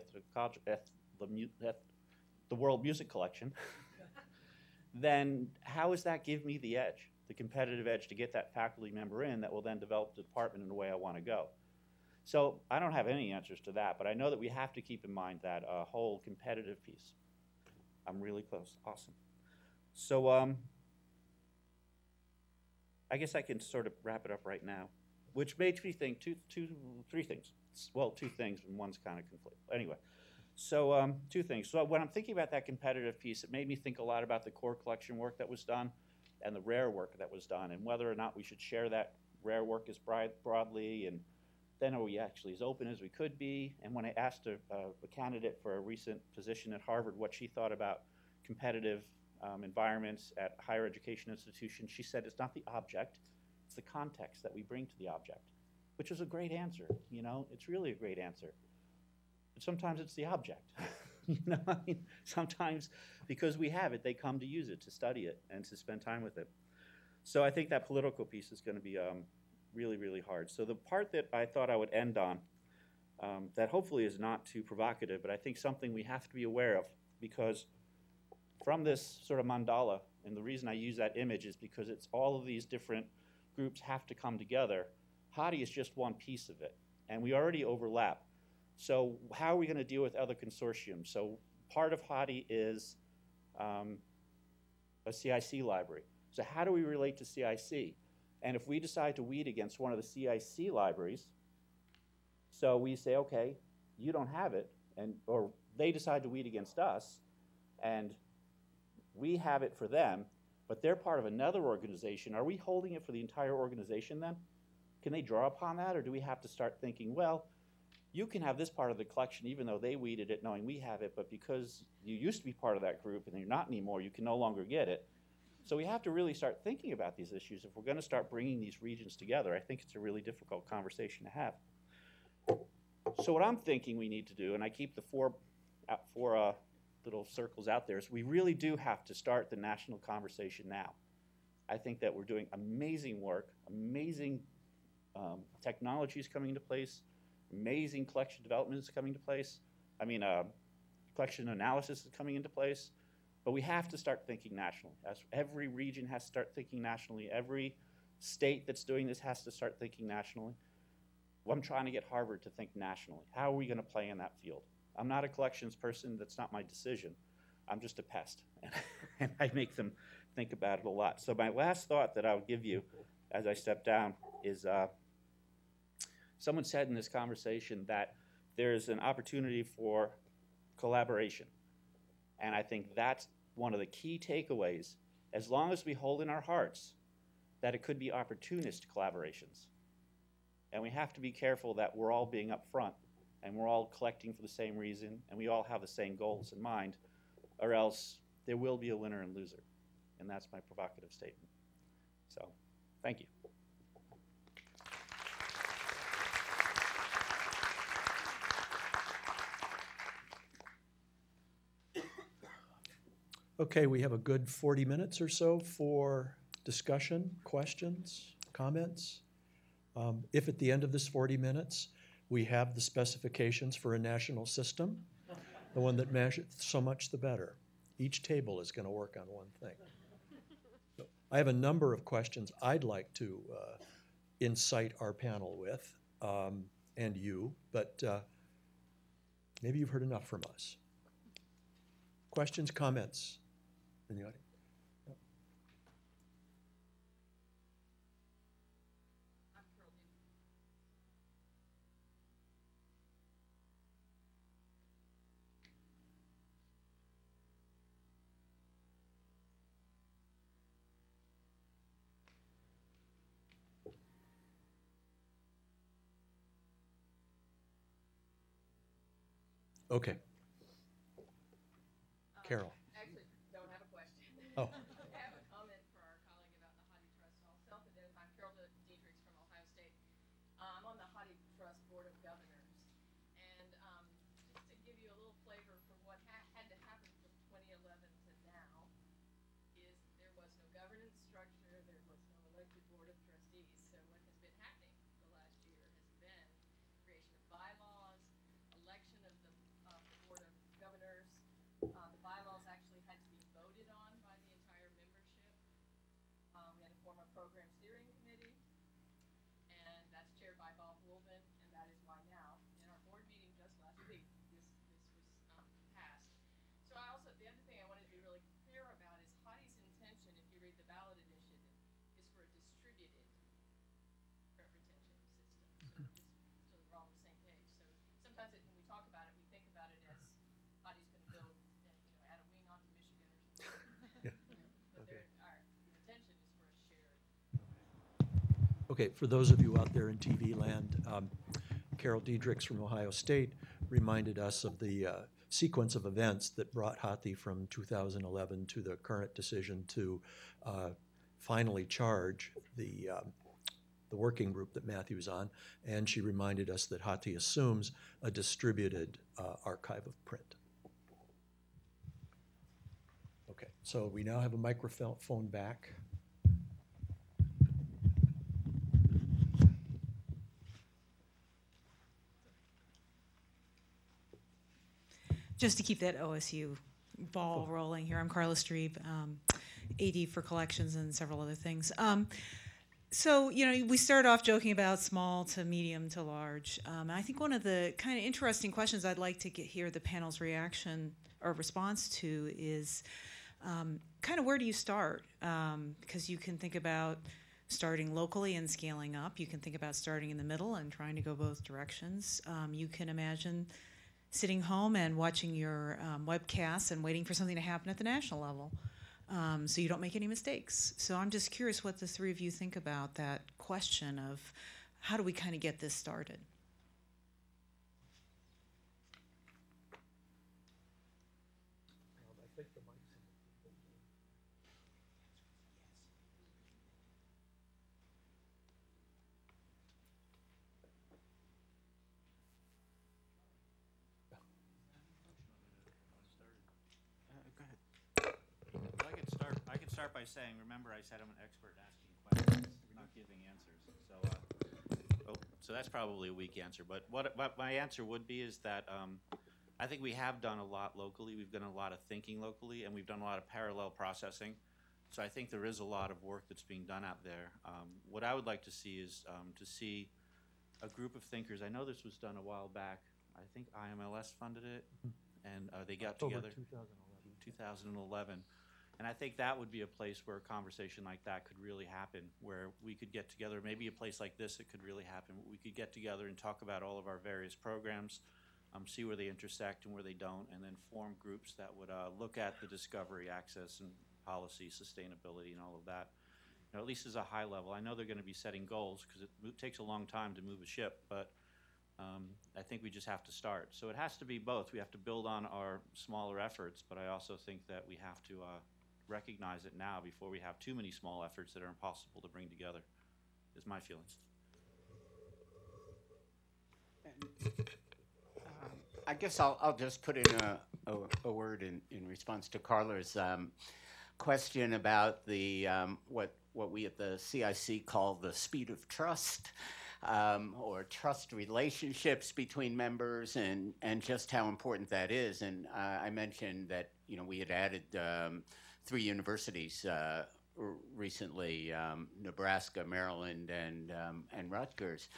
World Music Collection, then how does that give me the edge, the competitive edge to get that faculty member in that will then develop the department in the way I want to go? So I don't have any answers to that, but I know that we have to keep in mind that whole competitive piece. I'm really close. Awesome. So I guess I can sort of wrap it up right now, which makes me think three things. Well, 2 things, and one's kind of conflict. Anyway, so 2 things. So when I'm thinking about that competitive piece, it made me think a lot about the core collection work that was done and the rare work that was done, and whether or not we should share that rare work as broadly, and then are we actually as open as we could be? And when I asked a candidate for a recent position at Harvard what she thought about competitive environments at higher education institutions, she said it's not the object, it's the context that we bring to the object, which is a great answer. You know, it's really a great answer. But sometimes it's the object. You know, I mean, sometimes because we have it, they come to use it, to study it, and to spend time with it. So I think that political piece is going to be really, really hard. So the part that I thought I would end on, that hopefully is not too provocative, but I think something we have to be aware of, because from this sort of mandala, and the reason I use that image is because it's all of these different groups have to come together. Hathi is just one piece of it, and we already overlap. So how are we going to deal with other consortiums? So part of Hathi is a CIC library. So how do we relate to CIC? And if we decide to weed against one of the CIC libraries, so we say, okay, you don't have it, or they decide to weed against us, and we have it for them, but they're part of another organization, are we holding it for the entire organization then? Can they draw upon that, or do we have to start thinking, well, you can have this part of the collection even though they weeded it knowing we have it, but because you used to be part of that group and you're not anymore, you can no longer get it. So we have to really start thinking about these issues. If we're going to start bringing these regions together, I think it's a really difficult conversation to have. So what I'm thinking we need to do, and I keep the four little circles out there, is we really do have to start the national conversation now. I think that we're doing amazing work, amazing technologies coming into place, amazing collection development is coming into place. Collection analysis is coming into place. But we have to start thinking nationally. Every region has to start thinking nationally. Every state that's doing this has to start thinking nationally. Well, I'm trying to get Harvard to think nationally. How are we going to play in that field? I'm not a collections person. That's not my decision. I'm just a pest. And I make them think about it a lot. So my last thought that I'll give you as I step down is someone said in this conversation that there's an opportunity for collaboration. And I think that's one of the key takeaways, as long as we hold in our hearts that it could be opportunist collaborations. And we have to be careful that we're all being upfront and we're all collecting for the same reason and we all have the same goals in mind, or else there will be a winner and loser. And that's my provocative statement. So, thank you. Okay, we have a good 40 minutes or so for discussion, questions, comments. If at the end of this 40 minutes we have the specifications for a national system, the one that measures, so much the better. Each table is going to work on one thing. So I have a number of questions I'd like to incite our panel with, and you, but maybe you've heard enough from us. Questions, comments in the audience? Okay. Carol. Actually, don't have a question. Oh. I have a comment for our colleague about the HathiTrust. I'll self-identify. I'm Carol Dietrichs from Ohio State. I'm on the HathiTrust Board of Governors. And just to give you a little flavor for what had to happen from 2011 to now is there was no governance structure, there was no elected Board of Trustees. So what has been happening the last year has been creation of bylaws, election of the Board of Governors. The bylaws actually had to be voted on by the entire membership. We had to form a program steering committee, and that's chaired by Bob Woolman, and that is why now, in our board meeting just last week, this was passed. So the other thing I wanted to be really clear about is Hadi's intention, if you read the ballot initiative, is for a distributed representation system. So we're all on the same page. So sometimes when we talk about it, we think about it as Hadi's going to build add a wing onto Michigan or something. But Okay. Our intention is for a shared. Okay, for those of you out there in TV land, Carol Dietrichs from Ohio State reminded us of the sequence of events that brought Hathi from 2011 to the current decision to finally charge the working group that Matthew's on, and she reminded us that Hathi assumes a distributed archive of print. Okay, so we now have a microphone back. Just to keep that OSU ball rolling here, I'm Carla Streeb, AD for collections and several other things. So, we started off joking about small to medium to large. And I think one of the kind of interesting questions I'd like to hear the panel's reaction or response to is kind of where do you start? Because you can think about starting locally and scaling up. You can think about starting in the middle and trying to go both directions. You can imagine sitting home and watching your webcasts and waiting for something to happen at the national level, so you don't make any mistakes. So I'm just curious what the three of you think about that question of how do we kind of get this started? I think the mic's I could start by saying, remember I said I'm an expert at asking questions, not giving answers. So that's probably a weak answer. But what my answer would be is that I think we have done a lot locally. We've done a lot of thinking locally, and we've done a lot of parallel processing. So I think there is a lot of work that's being done out there. What I would like to see is to see a group of thinkers. I know this was done a while back. I think IMLS funded it, and they got together. 2011. And I think that would be a place where a conversation like that could really happen, where we could get together, maybe a place like this, it could really happen. We could get together and talk about all of our various programs, see where they intersect and where they don't, and then form groups that would look at the discovery, access, and policy, sustainability, and all of that. You know, at least as a high level. I know they're going to be setting goals because it takes a long time to move a ship, but I think we just have to start. So it has to be both. We have to build on our smaller efforts, but I also think that we have to recognize it now before we have too many small efforts that are impossible to bring together, is my feelings. I guess I'll just put in a word in response to Carla's question about the what we at the CIC call the speed of trust, or trust relationships between members, and just how important that is. And I mentioned that we had added 3 universities recently: Nebraska, Maryland, and Rutgers.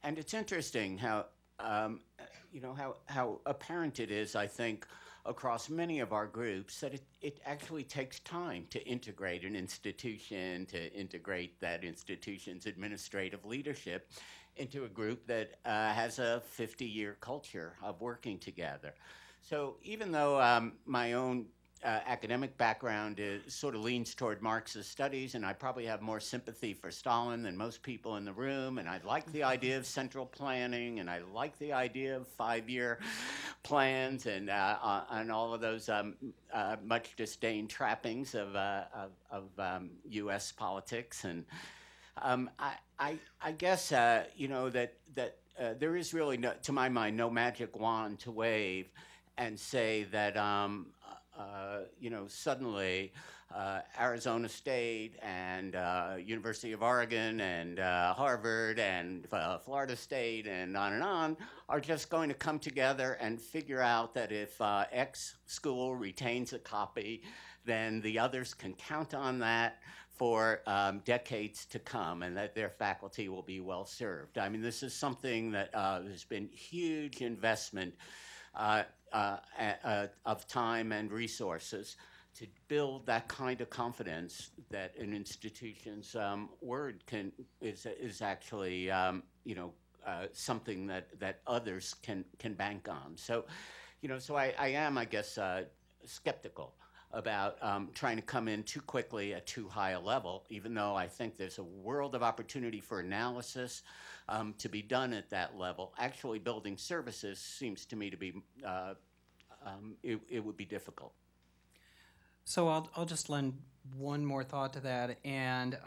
And it's interesting how how apparent it is, I think, across many of our groups that it actually takes time to integrate an institution, to integrate that institution's administrative leadership into a group that has a 50-year culture of working together. So even though my own academic background sort of leans toward Marxist studies, and I probably have more sympathy for Stalin than most people in the room, and I like the idea of central planning, and I like the idea of 5-year plans, and all of those much disdained trappings of U.S. politics. And I guess that there is really, to my mind, no magic wand to wave and say that suddenly Arizona State and University of Oregon and Harvard and Florida State and on are just going to come together and figure out that if X school retains a copy, then the others can count on that for decades to come, and that their faculty will be well served. I mean, this is something that has been huge investment of time and resources to build that kind of confidence that an institution's word is actually something that others can bank on. So, so I am, I guess, skeptical about trying to come in too quickly at too high a level, even though I think there's a world of opportunity for analysis to be done at that level. Actually building services seems to me to be, it would be difficult. So I'll just lend one more thought to that, and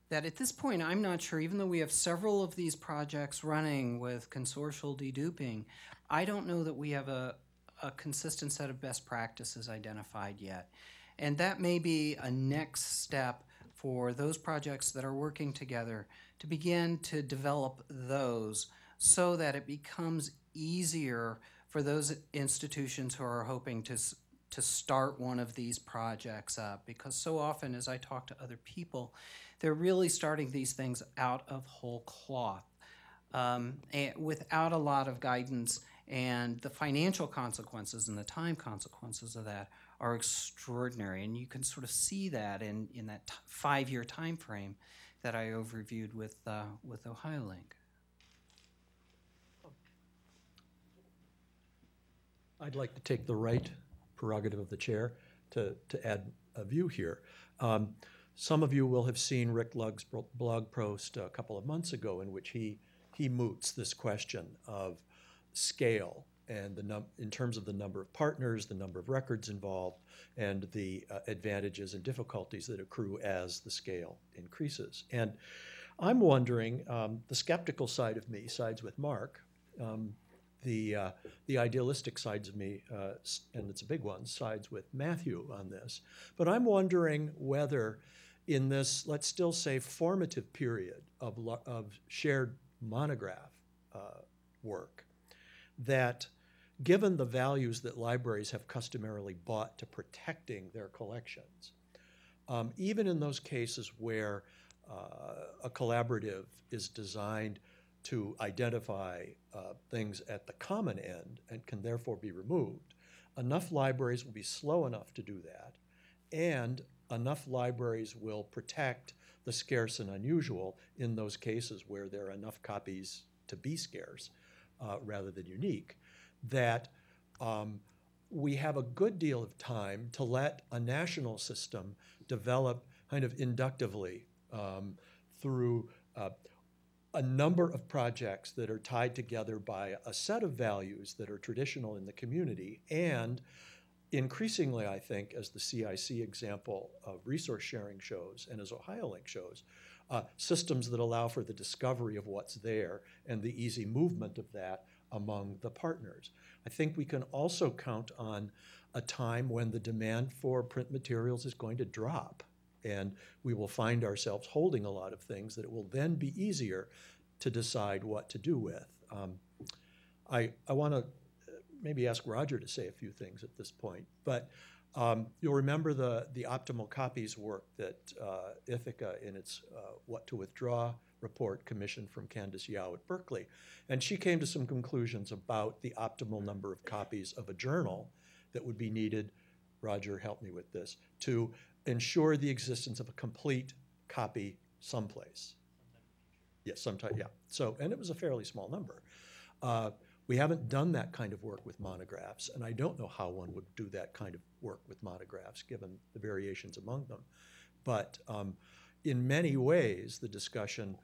that at this point I'm not sure, even though we have several of these projects running with consortial deduping, I don't know that we have a consistent set of best practices identified yet. And that may be a next step for those projects that are working together to begin to develop those so that it becomes easier for those institutions who are hoping to start one of these projects up. Because so often, as I talk to other people, they're really starting these things out of whole cloth, without a lot of guidance And the financial consequences and the time consequences of that are extraordinary. And you can sort of see that in that 5-year time frame that I overviewed with OhioLink. I'd like to take the right prerogative of the chair to add a view here. Some of you will have seen Rick Lugg's blog post a couple of months ago in which he moots this question of scale and in terms of the number of partners, the number of records involved, and the advantages and difficulties that accrue as the scale increases. And I'm wondering, the skeptical side of me sides with Mark. The idealistic sides of me, and it's a big one, sides with Matthew on this. But I'm wondering whether in this, let's still say, formative period of shared monograph work, that given the values that libraries have customarily bought to protecting their collections, even in those cases where a collaborative is designed to identify things at the common end and can therefore be removed, enough libraries will be slow enough to do that, and enough libraries will protect the scarce and unusual in those cases where there are enough copies to be scarce rather than unique, that we have a good deal of time to let a national system develop kind of inductively through a number of projects that are tied together by a set of values that are traditional in the community, and increasingly, I think, as the CIC example of resource sharing shows and as OhioLink shows, systems that allow for the discovery of what's there and the easy movement of that among the partners. I think we can also count on a time when the demand for print materials is going to drop, and we will find ourselves holding a lot of things that it will then be easier to decide what to do with. I want to maybe ask Roger to say a few things at this point, but you'll remember the optimal copies work that Ithaca in its What to Withdraw report commissioned from Candace Yao at Berkeley. And she came to some conclusions about the optimal number of copies of a journal that would be needed, Roger, help me with this, to ensure the existence of a complete copy someplace. Yes, sometime, yeah. So, and it was a fairly small number. We haven't done that kind of work with monographs, and I don't know how one would do that kind of work with monographs given the variations among them. But in many ways, the discussion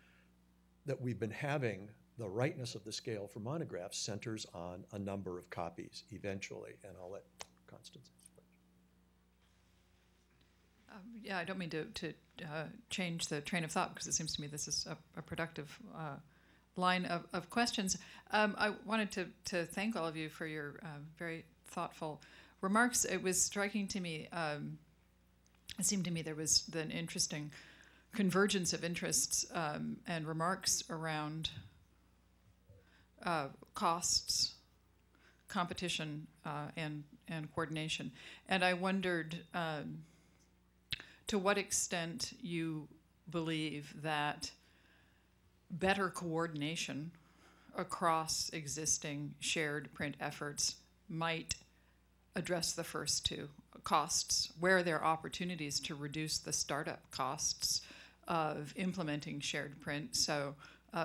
that we've been having, the rightness of the scale for monographs, centers on a number of copies eventually, and I'll let Constance. Yeah, I don't mean to change the train of thought because it seems to me this is a productive line of questions. I wanted to thank all of you for your very thoughtful remarks. It was striking to me, it seemed to me there was an interesting convergence of interests and remarks around costs, competition, and coordination. And I wondered to what extent you believe that better coordination across existing shared print efforts might address the first two, costs, where there are opportunities to reduce the startup costs of implementing shared print. So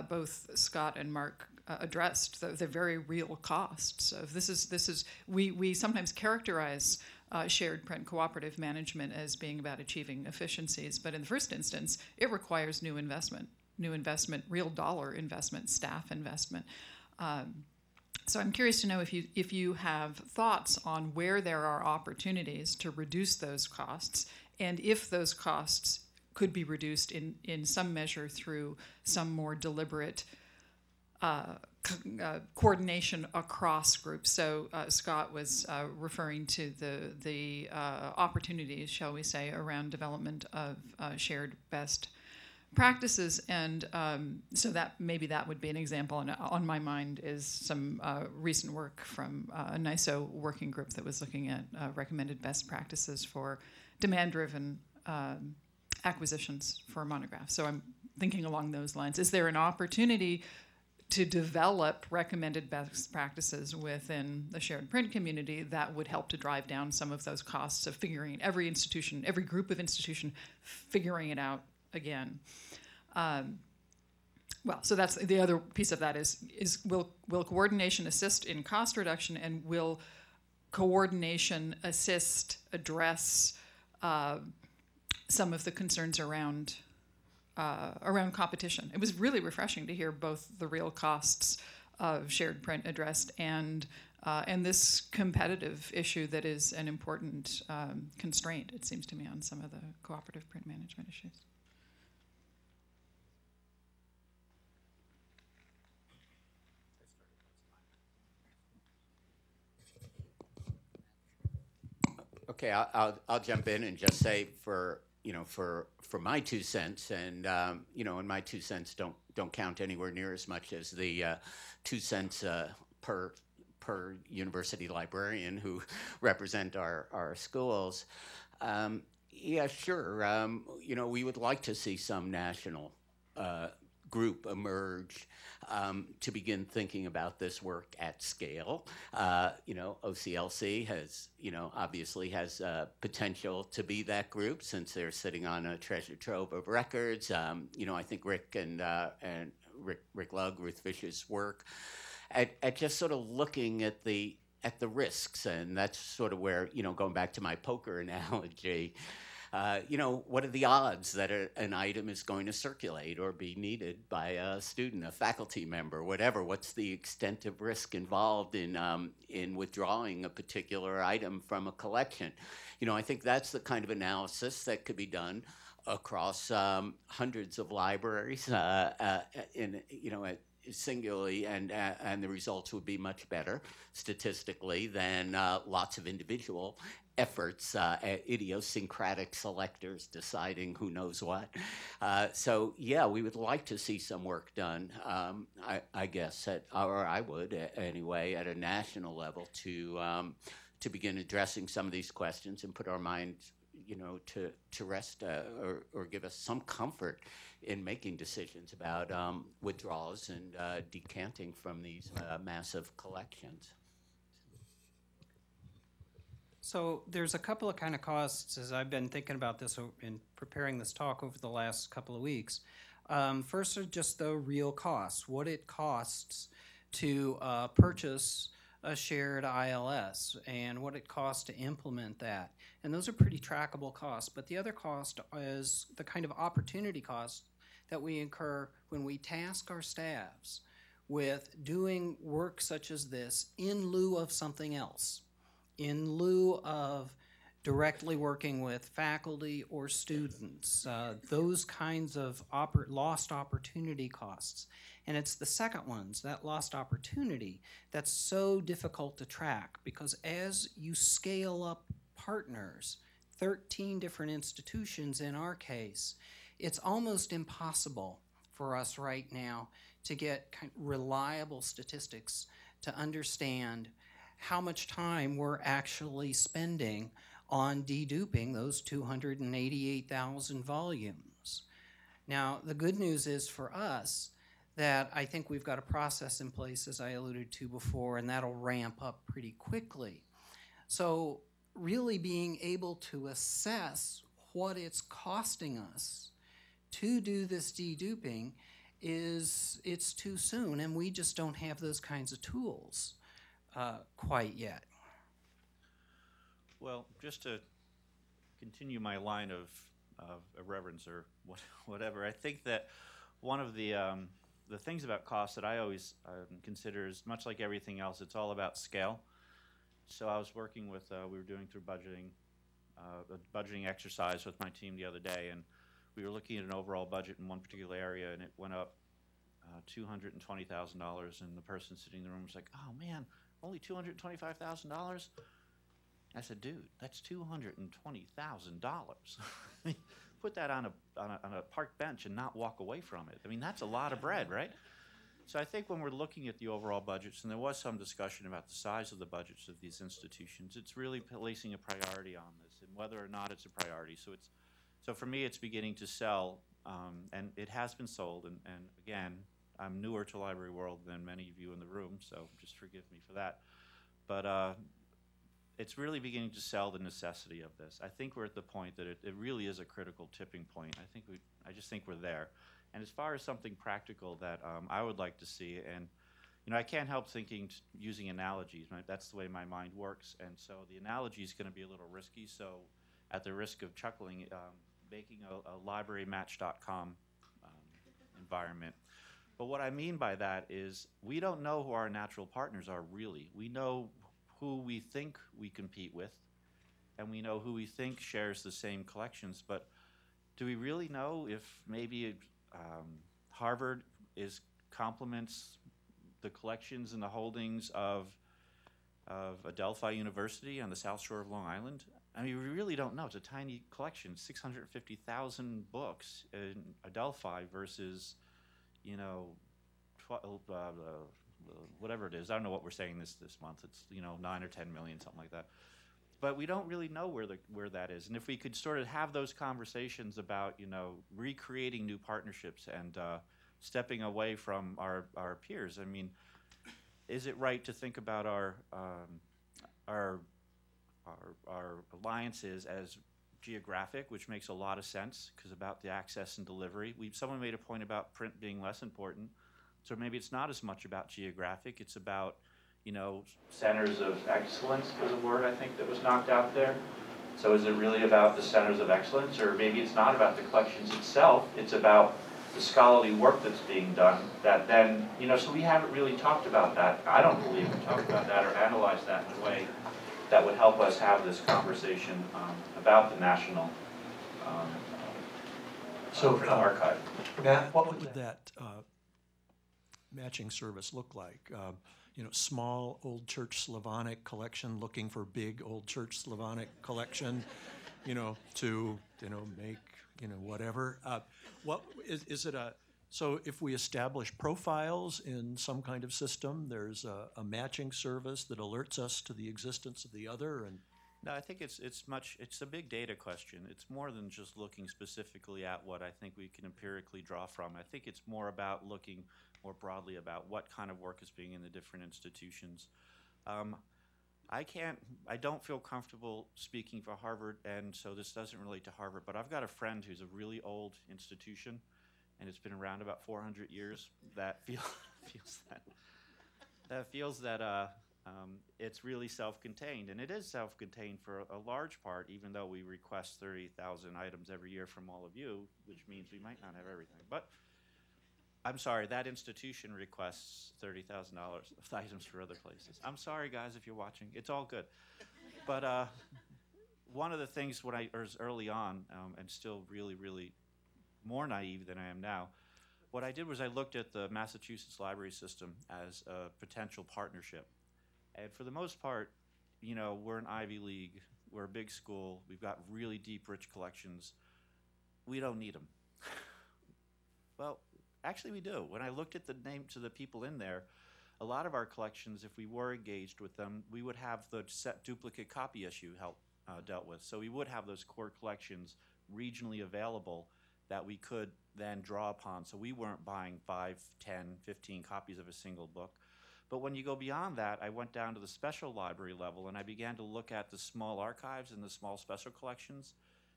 both Scott and Mark addressed the very real costs of this. We sometimes characterize shared print cooperative management as being about achieving efficiencies, but in the first instance, it requires new investment, real dollar investment, staff investment. So I'm curious to know if you have thoughts on where there are opportunities to reduce those costs, and if those costs could be reduced in some measure through some more deliberate coordination across groups. So Scott was referring to the opportunities, shall we say, around development of shared best practices, and so that maybe that would be an example. And on my mind is some recent work from a NISO working group that was looking at recommended best practices for demand-driven acquisitions for monographs. So I'm thinking along those lines. Is there an opportunity to develop recommended best practices within the shared print community that would help to drive down some of those costs of figuring every institution, every group of institution, figuring it out again. Well, so that's the other piece of that is will coordination assist in cost reduction, and will coordination address some of the concerns around competition. It was really refreshing to hear both the real costs of shared print addressed and this competitive issue that is an important constraint, it seems to me, on some of the cooperative print management issues. Okay, I'll jump in and just say for my 2 cents, and and my 2 cents don't count anywhere near as much as the 2 cents per university librarian who represent our schools. Yeah, sure. We would like to see some national group emerge to begin thinking about this work at scale. OCLC has, obviously has potential to be that group since they're sitting on a treasure trove of records. I think Rick and Rick Lugg, Ruth Fish's work at just sort of looking at the risks, and that's sort of where, going back to my poker analogy, what are the odds that an item is going to circulate or be needed by a student, a faculty member, whatever? What's the extent of risk involved in withdrawing a particular item from a collection? I think that's the kind of analysis that could be done across hundreds of libraries singularly, and the results would be much better statistically than lots of individual efforts, idiosyncratic selectors deciding who knows what. So yeah, we would like to see some work done, I guess, or I would anyway, at a national level to begin addressing some of these questions and put our minds, to rest or give us some comfort in making decisions about withdrawals and decanting from these massive collections. So there's a couple of kind of costs as I've been thinking about this in preparing this talk over the last couple of weeks. First are just the real costs, what it costs to purchase a shared ILS and what it costs to implement that. And those are pretty trackable costs. But the other cost is the kind of opportunity cost that we incur when we task our staffs with doing work such as this in lieu of something else, in lieu of directly working with faculty or students, those kinds of lost opportunity costs. And it's the second ones, that lost opportunity, that's so difficult to track, because as you scale up partners, 13 different institutions in our case, it's almost impossible for us right now to get reliable statistics to understand how much time we're actually spending on deduping those 288,000 volumes. Now, the good news is for us that I think we've got a process in place, as I alluded to before, and that'll ramp up pretty quickly. So really being able to assess what it's costing us to do this deduping it's too soon, and we just don't have those kinds of tools quite yet. Well, just to continue my line of irreverence or whatever, I think that one of the things about cost that I always consider is, much like everything else, it's all about scale. So I was working with, we were doing through budgeting, a budgeting exercise with my team the other day, and we were looking at an overall budget in one particular area, and it went up $220,000, and the person sitting in the room was like, "Oh man, only $225,000?" I said, "Dude, that's $220,000. Put that on a park bench and not walk away from it. I mean, that's a lot of bread, right?" So I think when we're looking at the overall budgets, and there was some discussion about the size of the budgets of these institutions, it's really placing a priority on this and whether or not it's a priority. So for me, it's beginning to sell, and it has been sold. And again, I'm newer to library world than many of you in the room, so just forgive me for that. But it's really beginning to sell the necessity of this. I think we're at the point that it really is a critical tipping point. I just think we're there. And as far as something practical that I would like to see, and I can't help thinking, using analogies, right? That's the way my mind works. And so the analogy is going to be a little risky. So at the risk of chuckling, making a librarymatch.com environment. But what I mean by that is we don't know who our natural partners are really. We know who we think we compete with, and we know who we think shares the same collections. But do we really know if maybe Harvard complements the collections and the holdings of Adelphi University on the South Shore of Long Island? I mean, we really don't know. It's a tiny collection, 650,000 books in Adelphi versus, 12, whatever it is. I don't know what we're saying this month. It's 9 or 10 million, something like that. But we don't really know where that is. And if we could sort of have those conversations about recreating new partnerships and stepping away from our peers. I mean, is it right to think about our alliances as geographic, which makes a lot of sense because about the access and delivery. Someone made a point about print being less important, so maybe it's not as much about geographic. It's about centers of excellence was a word I think that was knocked out there. So is it really about the centers of excellence, or maybe it's not about the collections itself? It's about the scholarly work that's being done that then, so we haven't really talked about that. I don't believe we talked about that or analyzed that in a way that would help us have this conversation about the national archive. Matt, what would that matching service look like? Small Old Church Slavonic collection looking for big Old Church Slavonic collection, to make whatever. What is it so if we establish profiles in some kind of system, there's a matching service that alerts us to the existence of the other? And no, I think it's a big data question. It's more than just looking specifically at what I think we can empirically draw from. I think it's more about looking more broadly about what kind of work is being in the different institutions. I don't feel comfortable speaking for Harvard, and so this doesn't relate to Harvard, but I've got a friend who's a really old institution, and it's been around about 400 years, that feels that it's really self-contained, and it is self-contained for a large part, even though we request 30,000 items every year from all of you, which means we might not have everything. But I'm sorry, that institution requests $30,000 of items for other places. I'm sorry, guys, if you're watching. It's all good. But one of the things when I was early on, and still really, really more naive than I am now, what I did was I looked at the Massachusetts library system as a potential partnership. And for the most part, we're an Ivy League, we're a big school, we've got really deep, rich collections. We don't need them. Well, actually we do. When I looked at the names of the people in there, a lot of our collections, if we were engaged with them, we would have the set duplicate copy issue dealt with. So we would have those core collections regionally available that we could then draw upon. So we weren't buying 5, 10, 15 copies of a single book. But when you go beyond that, I went down to the special library level and I began to look at the small archives and the small special collections.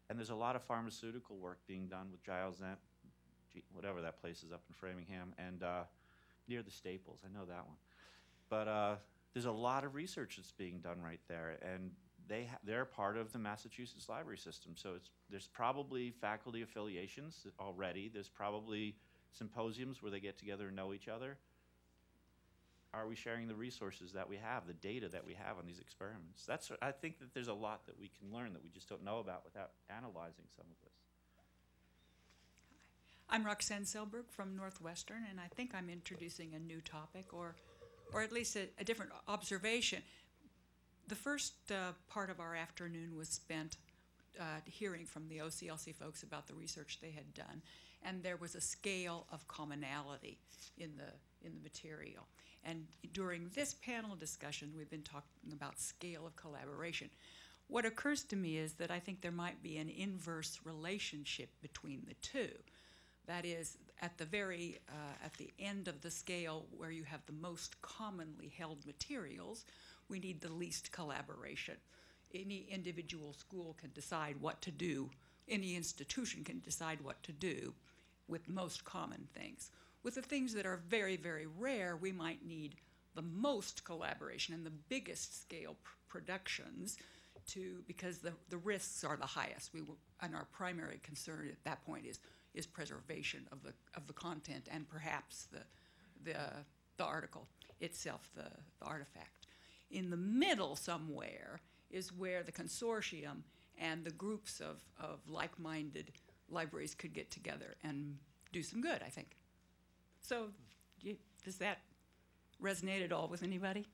And there's a lot of pharmaceutical work being done with Giles Ent, whatever that place is up in Framingham, and near the Staples. I know that one. But there's a lot of research that's being done right there, and they're part of the Massachusetts library system. So there's probably faculty affiliations already. There's probably symposiums where they get together and know each other. Are we sharing the resources that we have, the data that we have on these experiments? I think that there's a lot that we can learn that we just don't know about without analyzing some of this. I'm Roxanne Selberg from Northwestern, and I think I'm introducing a new topic, or at least a different observation. The first part of our afternoon was spent hearing from the OCLC folks about the research they had done, and there was a scale of commonality in the material. And during this panel discussion, we've been talking about scale of collaboration. What occurs to me is that I think there might be an inverse relationship between the two. That is, at the end of the scale where you have the most commonly held materials, we need the least collaboration. Any individual school can decide what to do. Any institution can decide what to do with most common things. With the things that are very, very rare, we might need the most collaboration and the biggest scale productions because the risks are the highest. And our primary concern at that point is preservation of the content and perhaps the article itself, the artifact. In the middle somewhere is where the consortium and the groups of like-minded libraries could get together and do some good, I think. So does that resonate at all with anybody?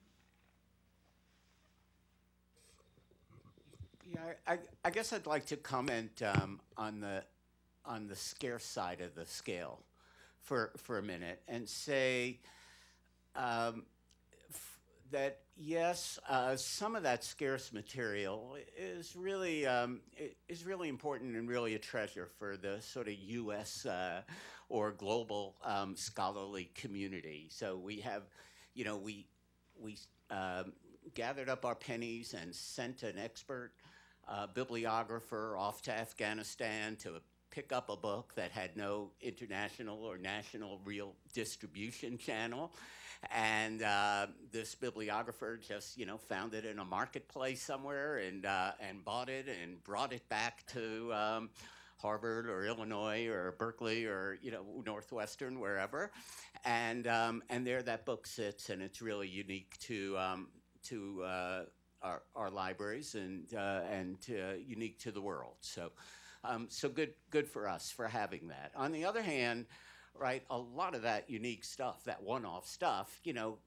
Yeah, I guess I'd like to comment on the scarce side of the scale for a minute and say that yes, some of that scarce material is really important and really a treasure for the sort of U.S. Or global scholarly community. So we have, we gathered up our pennies and sent an expert bibliographer off to Afghanistan to pick up a book that had no international or national real distribution channel. And this bibliographer just, found it in a marketplace somewhere and bought it and brought it back to Harvard or Illinois or Berkeley or Northwestern, wherever, and there that book sits, and it's really unique to our libraries and unique to the world. So good for us for having that. On the other hand, right, a lot of that unique stuff, that one-off stuff,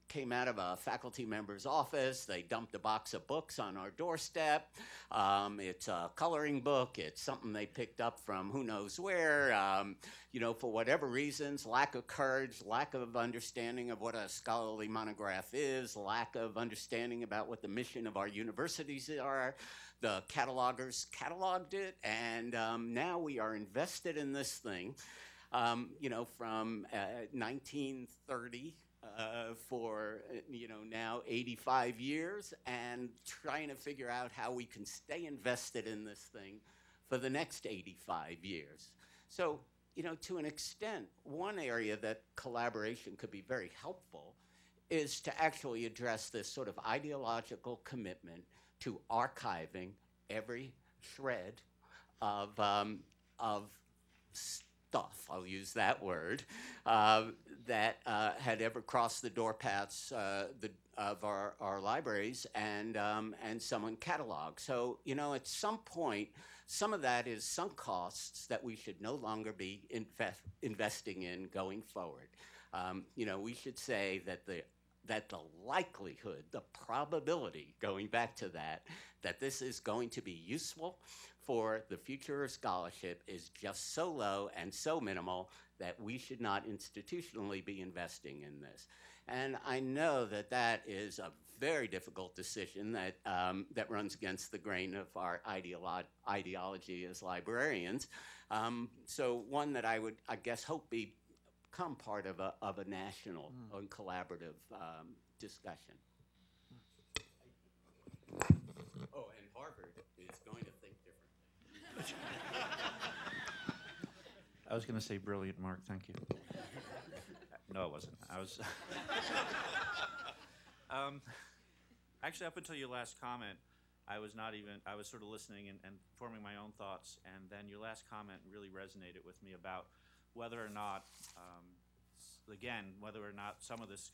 came out of a faculty member's office. They dumped a box of books on our doorstep. It's a coloring book. It's something they picked up from who knows where. For whatever reasons, lack of courage, lack of understanding of what a scholarly monograph is, lack of understanding about what the mission of our universities are. The catalogers cataloged it, and now we are invested in this thing. From 1930 for, now 85 years, and trying to figure out how we can stay invested in this thing for the next 85 years. So, to an extent, one area that collaboration could be very helpful is to actually address this sort of ideological commitment to archiving every shred of stuff, I'll use that word, that had ever crossed the doorpaths of our libraries and someone cataloged. So, at some point, some of that is sunk costs that we should no longer be investing in going forward. We should say that the likelihood, the probability, going back to that this is going to be useful for the future of scholarship is just so low and so minimal that we should not institutionally be investing in this. And I know that is a very difficult decision that runs against the grain of our ideology as librarians. So one that I would, I guess, hope become part of a national and collaborative discussion. Oh, and Harvard is going to think differently. I was going to say brilliant, Mark. Thank you. No, it wasn't. I was. Actually, up until your last comment, I was sort of listening and forming my own thoughts, and then your last comment really resonated with me about whether or not, some of this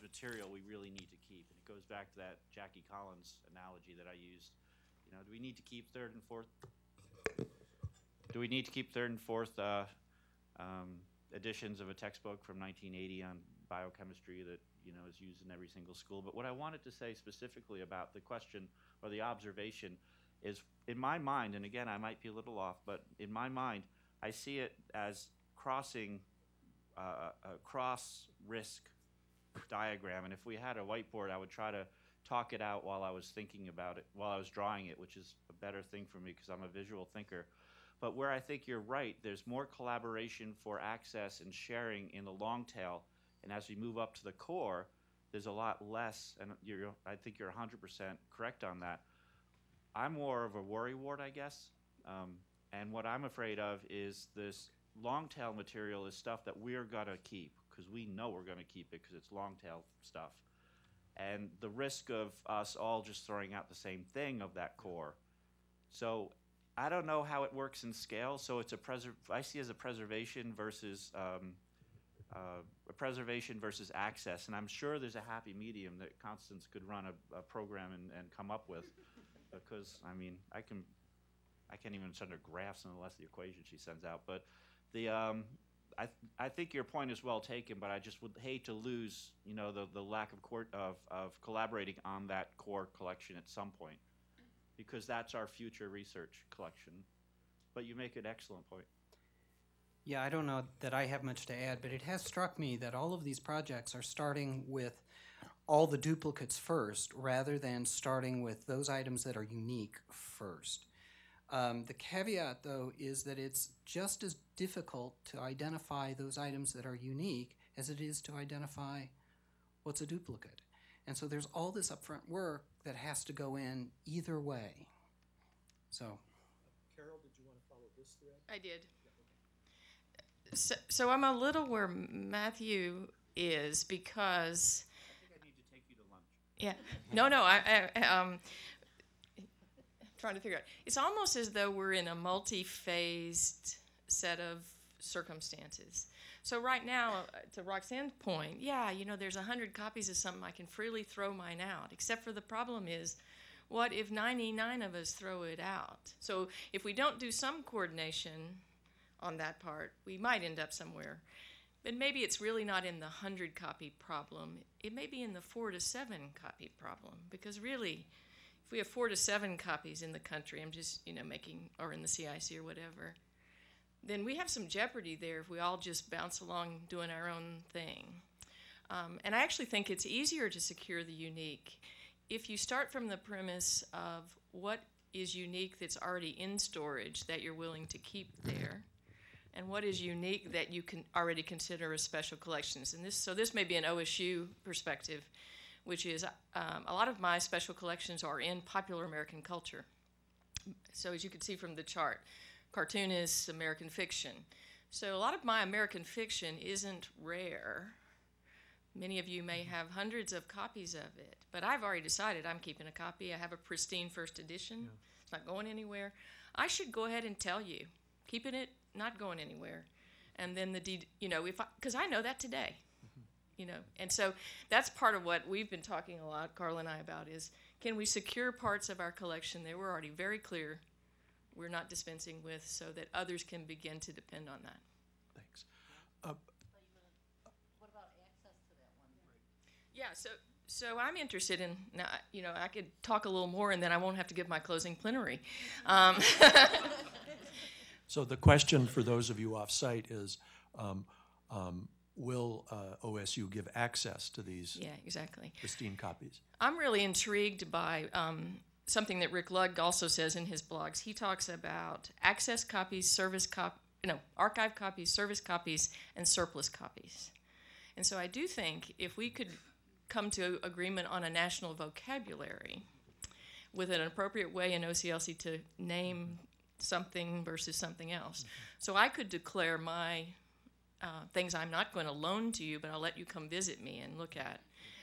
material we really need to keep. And it goes back to that Jackie Collins analogy that I used. Do we need to keep third and fourth editions of a textbook from 1980 on biochemistry that is used in every single school? But what I wanted to say specifically about the question or the observation is, in my mind, and again I might be a little off, but in my mind I see it as crossing a cross-risk diagram. And if we had a whiteboard, I would try to talk it out while I was thinking about it, while I was drawing it, which is a better thing for me because I'm a visual thinker. But where I think you're right, there's more collaboration for access and sharing in the long tail, and as we move up to the core, there's a lot less, and I think you're 100% correct on that. I'm more of a worrywart, I guess, and what I'm afraid of is this long tail material is stuff that we're gonna keep, because we know we're gonna keep it because it's long tail stuff. And the risk of us all just throwing out the same thing of that core. So I don't know how it works in scale. So it's I see it as a preservation versus access. And I'm sure there's a happy medium that Constance could run a program and come up with, because I mean I can't even send her graphs unless the equation she sends out. But the I think your point is well taken, but I just would hate to lose, the lack of collaborating on that core collection at some point, because that's our future research collection. But you make an excellent point. Yeah, I don't know that I have much to add, but it has struck me that all of these projects are starting with all the duplicates first, rather than starting with those items that are unique first. The caveat, though, is that it's just as difficult to identify those items that are unique as it is to identify what's a duplicate. And so there's all this upfront work that has to go in either way. So, Carol, did you want to follow this thread? I did. So I'm a little where Matthew is, because I think I need to take you to lunch. yeah, no, I trying to figure out. It's almost as though we're in a multi-phased set of circumstances. So right now, to Roxanne's point, yeah, there's 100 copies of something, I can freely throw mine out, except for the problem is, what if 99 of us throw it out? So if we don't do some coordination on that part, we might end up somewhere. But maybe it's really not in the 100-copy problem. It may be in the 4 to 7 copy problem, because really, if we have 4 to 7 copies in the country, I'm just, making, or in the CIC or whatever, then we have some jeopardy there if we all just bounce along doing our own thing. And I actually think it's easier to secure the unique if you start from the premise of what is unique that's already in storage that you're willing to keep there, and what is unique that you can already consider as special collections. And this may be an OSU perspective, which is a lot of my special collections are in popular American culture. So as you can see from the chart, cartoonists, American fiction. So a lot of my American fiction isn't rare. Many of you may have hundreds of copies of it, but I've already decided I'm keeping a copy. I have a pristine first edition. Yeah. It's not going anywhere. I should go ahead and tell you, keeping it, not going anywhere. And then because I know that today. And so that's part of what we've been talking a lot, Carl and I, about is, can we secure parts of our collection that we're already very clear we're not dispensing with, so that others can begin to depend on that. Thanks. What about access to that one? Yeah, so I'm interested in, now, I could talk a little more and then I won't have to give my closing plenary. So the question for those of you off-site is, will OSU give access to these pristine copies? I'm really intrigued by something that Rick Lugg also says in his blogs. He talks about access copies, archive copies, service copies, and surplus copies. And so I do think if we could come to agreement on a national vocabulary with an appropriate way in OCLC to name something versus something else. So I could declare my things I'm not going to loan to you, but I'll let you come visit me and look at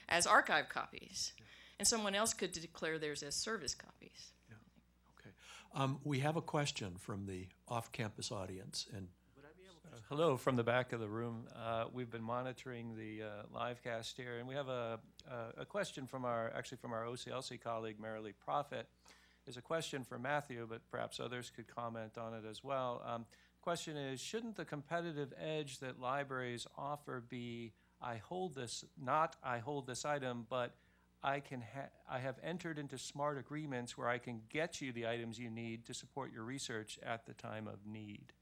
as archive copies. And someone else could declare theirs as service copies. Yeah. Okay. We have a question from the off-campus audience. And hello from the back of the room. We've been monitoring the live cast here, and we have a question from our OCLC colleague, Marilee Prophet. There's a question for Matthew, but perhaps others could comment on it as well. Question is, shouldn't the competitive edge that libraries offer be, I hold this item, but I have entered into smart agreements where I can get you the items you need to support your research at the time of need?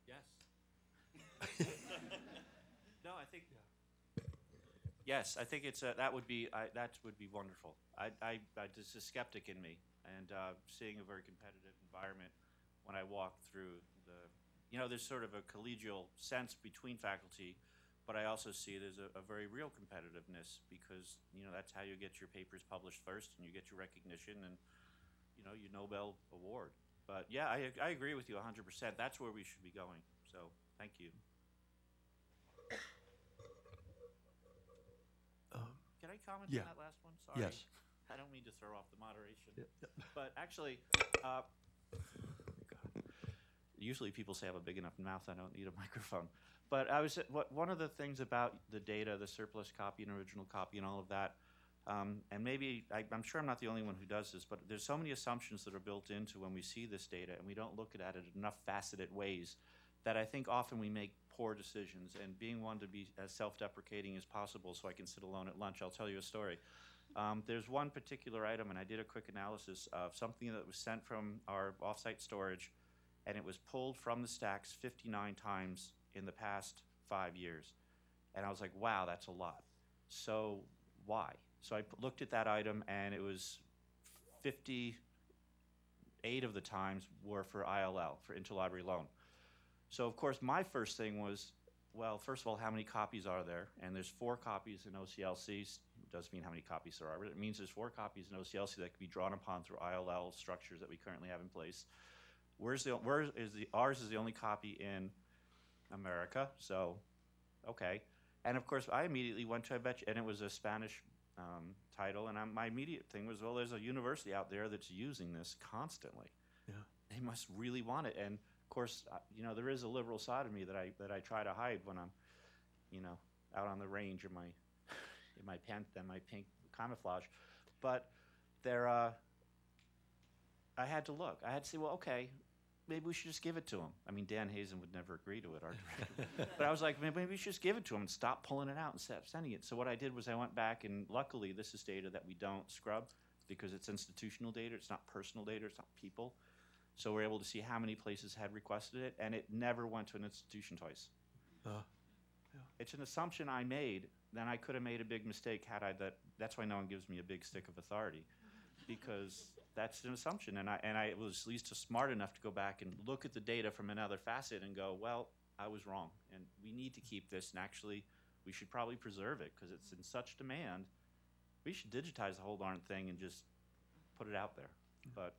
Yes. No, I think. Yes, I think that would be wonderful. I'm just a skeptic in me, and seeing a very competitive environment when I walk through the, there's sort of a collegial sense between faculty, but I also see there's a very real competitiveness because, that's how you get your papers published first and you get your recognition and, your Nobel Award. But yeah, I agree with you 100%. That's where we should be going. So thank you. Can I comment on that last one? Sorry. Yes. I don't mean to throw off the moderation. Yeah. But actually, usually people say I have a big enough mouth I don't need a microphone. But one of the things about the data, the surplus copy and original copy and all of that, and maybe, I'm sure I'm not the only one who does this, but there's so many assumptions that are built into when we see this data and we don't look at it in enough faceted ways that I think often we make poor decisions. And being one to be as self-deprecating as possible so I can sit alone at lunch, I'll tell you a story. There's one particular item, and I did a quick analysis of something that was sent from our offsite storage, and it was pulled from the stacks 59 times in the past 5 years. And I was like, wow, that's a lot. So why? So I looked at that item, and it was 58 of the times were for ILL, for interlibrary loan. So, of course, my first thing was, well, first of all, how many copies are there? And there's 4 copies in OCLC. It doesn't mean how many copies there are, but it means there's 4 copies in OCLC that can be drawn upon through ILL structures that we currently have in place. Ours is the only copy in America, so, okay. And, of course, I immediately went to, and it was a Spanish title, and my immediate thing was, well, there's a university out there that's using this constantly. Yeah. They must really want it. And, of course, there is a liberal side of me that I try to hide when I'm, out on the range in my pink camouflage. But I had to look. I had to say, well, okay, maybe we should just give it to him. I mean, Dan Hazen would never agree to it, our director. But I was like, maybe we should just give it to him and stop pulling it out and stop sending it. So what I did was I went back, and luckily this is data that we don't scrub because it's institutional data. It's not personal data. It's not people. So we're able to see how many places had requested it, and it never went to an institution twice. Yeah. It's an assumption I made. Then I could have made a big mistake had I that. That's why no one gives me a big stick of authority, because that's an assumption. And I was at least smart enough to go back and look at the data from another facet and go, well, I was wrong, and we need to keep this. And actually, we should probably preserve it because it's in such demand. We should digitize the whole darn thing and just put it out there. But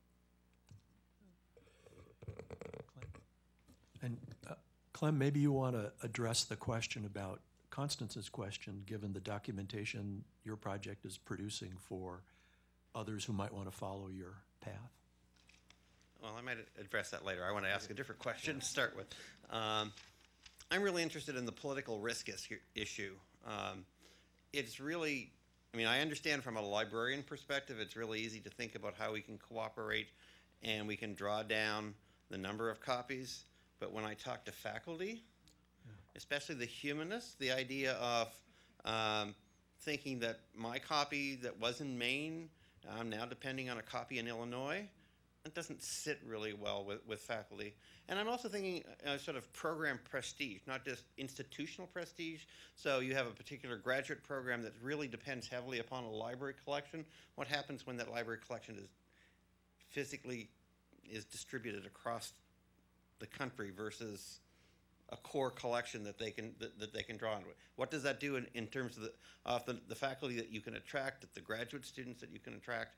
And Clem, maybe you want to address the question about Constance's question, given the documentation your project is producing for others who might want to follow your path. Well, I might address that later. I want to ask a different question to start with. I'm really interested in the political risk issue. It's really, I understand from a librarian perspective, it's really easy to think about how we can cooperate and we can draw down the number of copies. But when I talk to faculty, especially the humanists, the idea of thinking that my copy that was in Maine, I'm now depending on a copy in Illinois, it doesn't sit really well with faculty. And I'm also thinking sort of program prestige, not just institutional prestige. So you have a particular graduate program that really depends heavily upon a library collection. What happens when that library collection is physically distributed across the country versus a core collection that they can draw on? What does that do in terms of the faculty that you can attract, the graduate students that you can attract?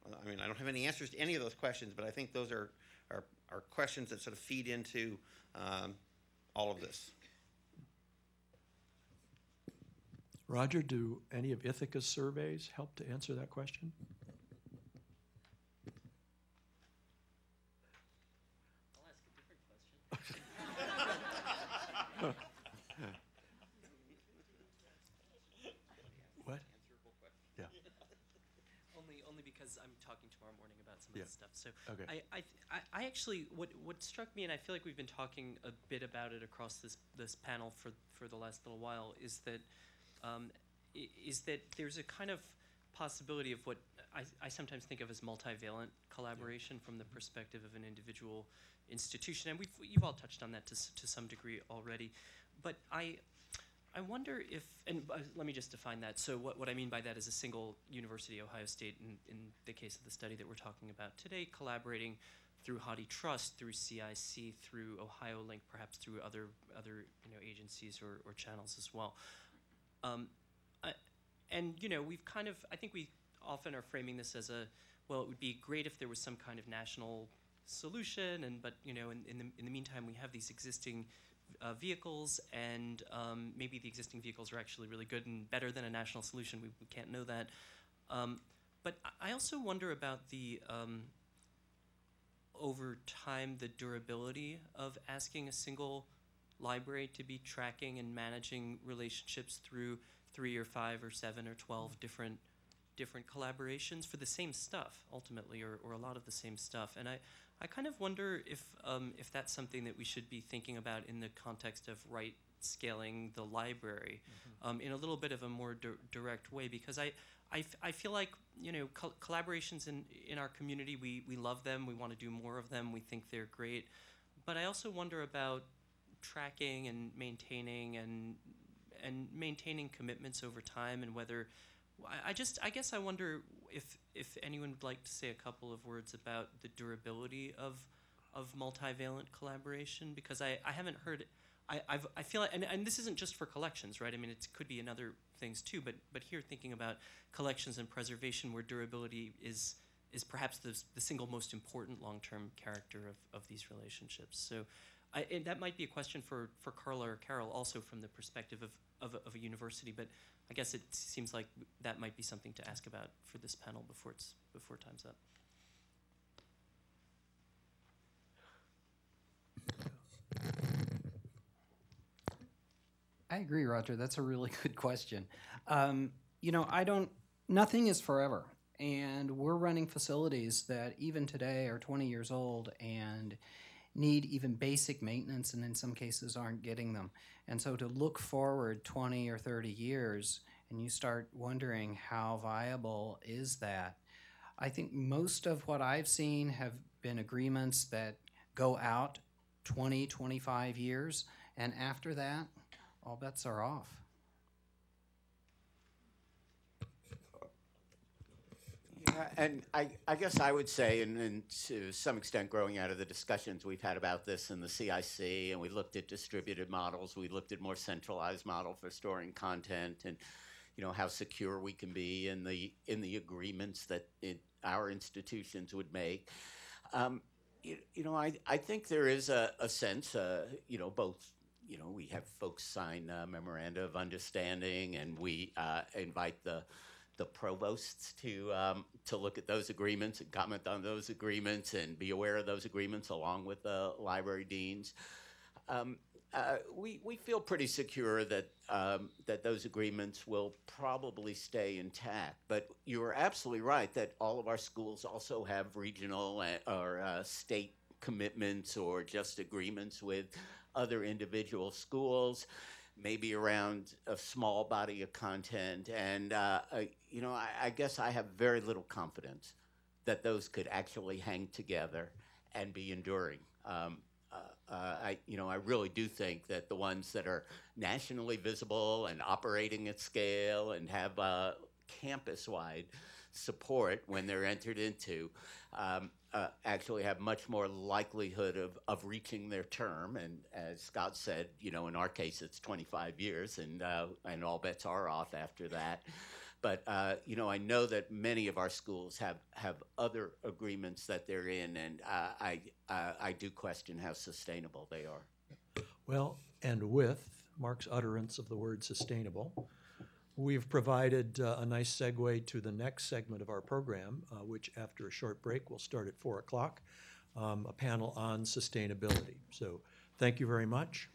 I don't have any answers to any of those questions, but I think those are questions that sort of feed into all of this. Roger, do any of Ithaca's surveys help to answer that question? What? Yeah. Only because I'm talking tomorrow morning about some of this stuff. So Okay. I actually what struck me, and I feel like we've been talking a bit about it across this panel for the last little while, is that there's a kind of possibility of what I sometimes think of as multivalent collaboration from the perspective of an individual institution, and you've all touched on that to some degree already. But I wonder if, and let me just define that. So what I mean by that is a single university, Ohio State, in the case of the study that we're talking about today, collaborating through HathiTrust, through CIC, through Ohio Link, perhaps through other agencies or channels as well. And we've kind of, I think we often are framing this as well, it would be great if there was some kind of national solution, but in the meantime, we have these existing vehicles, and maybe the existing vehicles are actually really good and better than a national solution. We can't know that. But I also wonder about the, over time, the durability of asking a single library to be tracking and managing relationships through 3 or 5 or 7 or 12 different collaborations for the same stuff, ultimately, or a lot of the same stuff. And I kind of wonder if that's something that we should be thinking about in the context of right-scaling the library in a little bit of a more direct way, because I feel like collaborations in our community, we love them, we want to do more of them, we think they're great, but I also wonder about tracking and maintaining commitments over time, and whether I guess I wonder if anyone would like to say a couple of words about the durability of multivalent collaboration, because I haven't heard. I feel like, and this isn't just for collections, right? I mean, it could be in other things too. But here, thinking about collections and preservation, where durability is perhaps the single most important long-term character of these relationships. So, and that might be a question for Carla or Carol, also from the perspective of a university. But I guess it seems like that might be something to ask about for this panel before time's up. I agree, Roger. That's a really good question. Nothing is forever. And we're running facilities that even today are 20 years old and need even basic maintenance, and in some cases aren't getting them. And so to look forward 20 or 30 years and you start wondering how viable is that, I think most of what I've seen have been agreements that go out 20, 25 years, and after that, all bets are off. Yeah, and I guess I would say, and to some extent growing out of the discussions we've had about this in the CIC, and we looked at distributed models, we looked at more centralized model for storing content, and how secure we can be in the agreements that our institutions would make. I think there is a sense, both. We have folks sign memoranda of understanding, and we invite the provosts to look at those agreements and comment on those agreements and be aware of those agreements along with the library deans. We feel pretty secure that those agreements will probably stay intact. But you are absolutely right that all of our schools also have regional or state commitments or just agreements with other individual schools, maybe around a small body of content. And, I guess I have very little confidence that those could actually hang together and be enduring. I really do think that the ones that are nationally visible and operating at scale and have campus-wide support when they're entered into actually have much more likelihood of reaching their term. And as Scott said, in our case, it's 25 years, and all bets are off after that. But, I know that many of our schools have other agreements that they're in, and I do question how sustainable they are. Well, and with Mark's utterance of the word sustainable, we've provided a nice segue to the next segment of our program, which after a short break will start at 4 o'clock, a panel on sustainability. So thank you very much.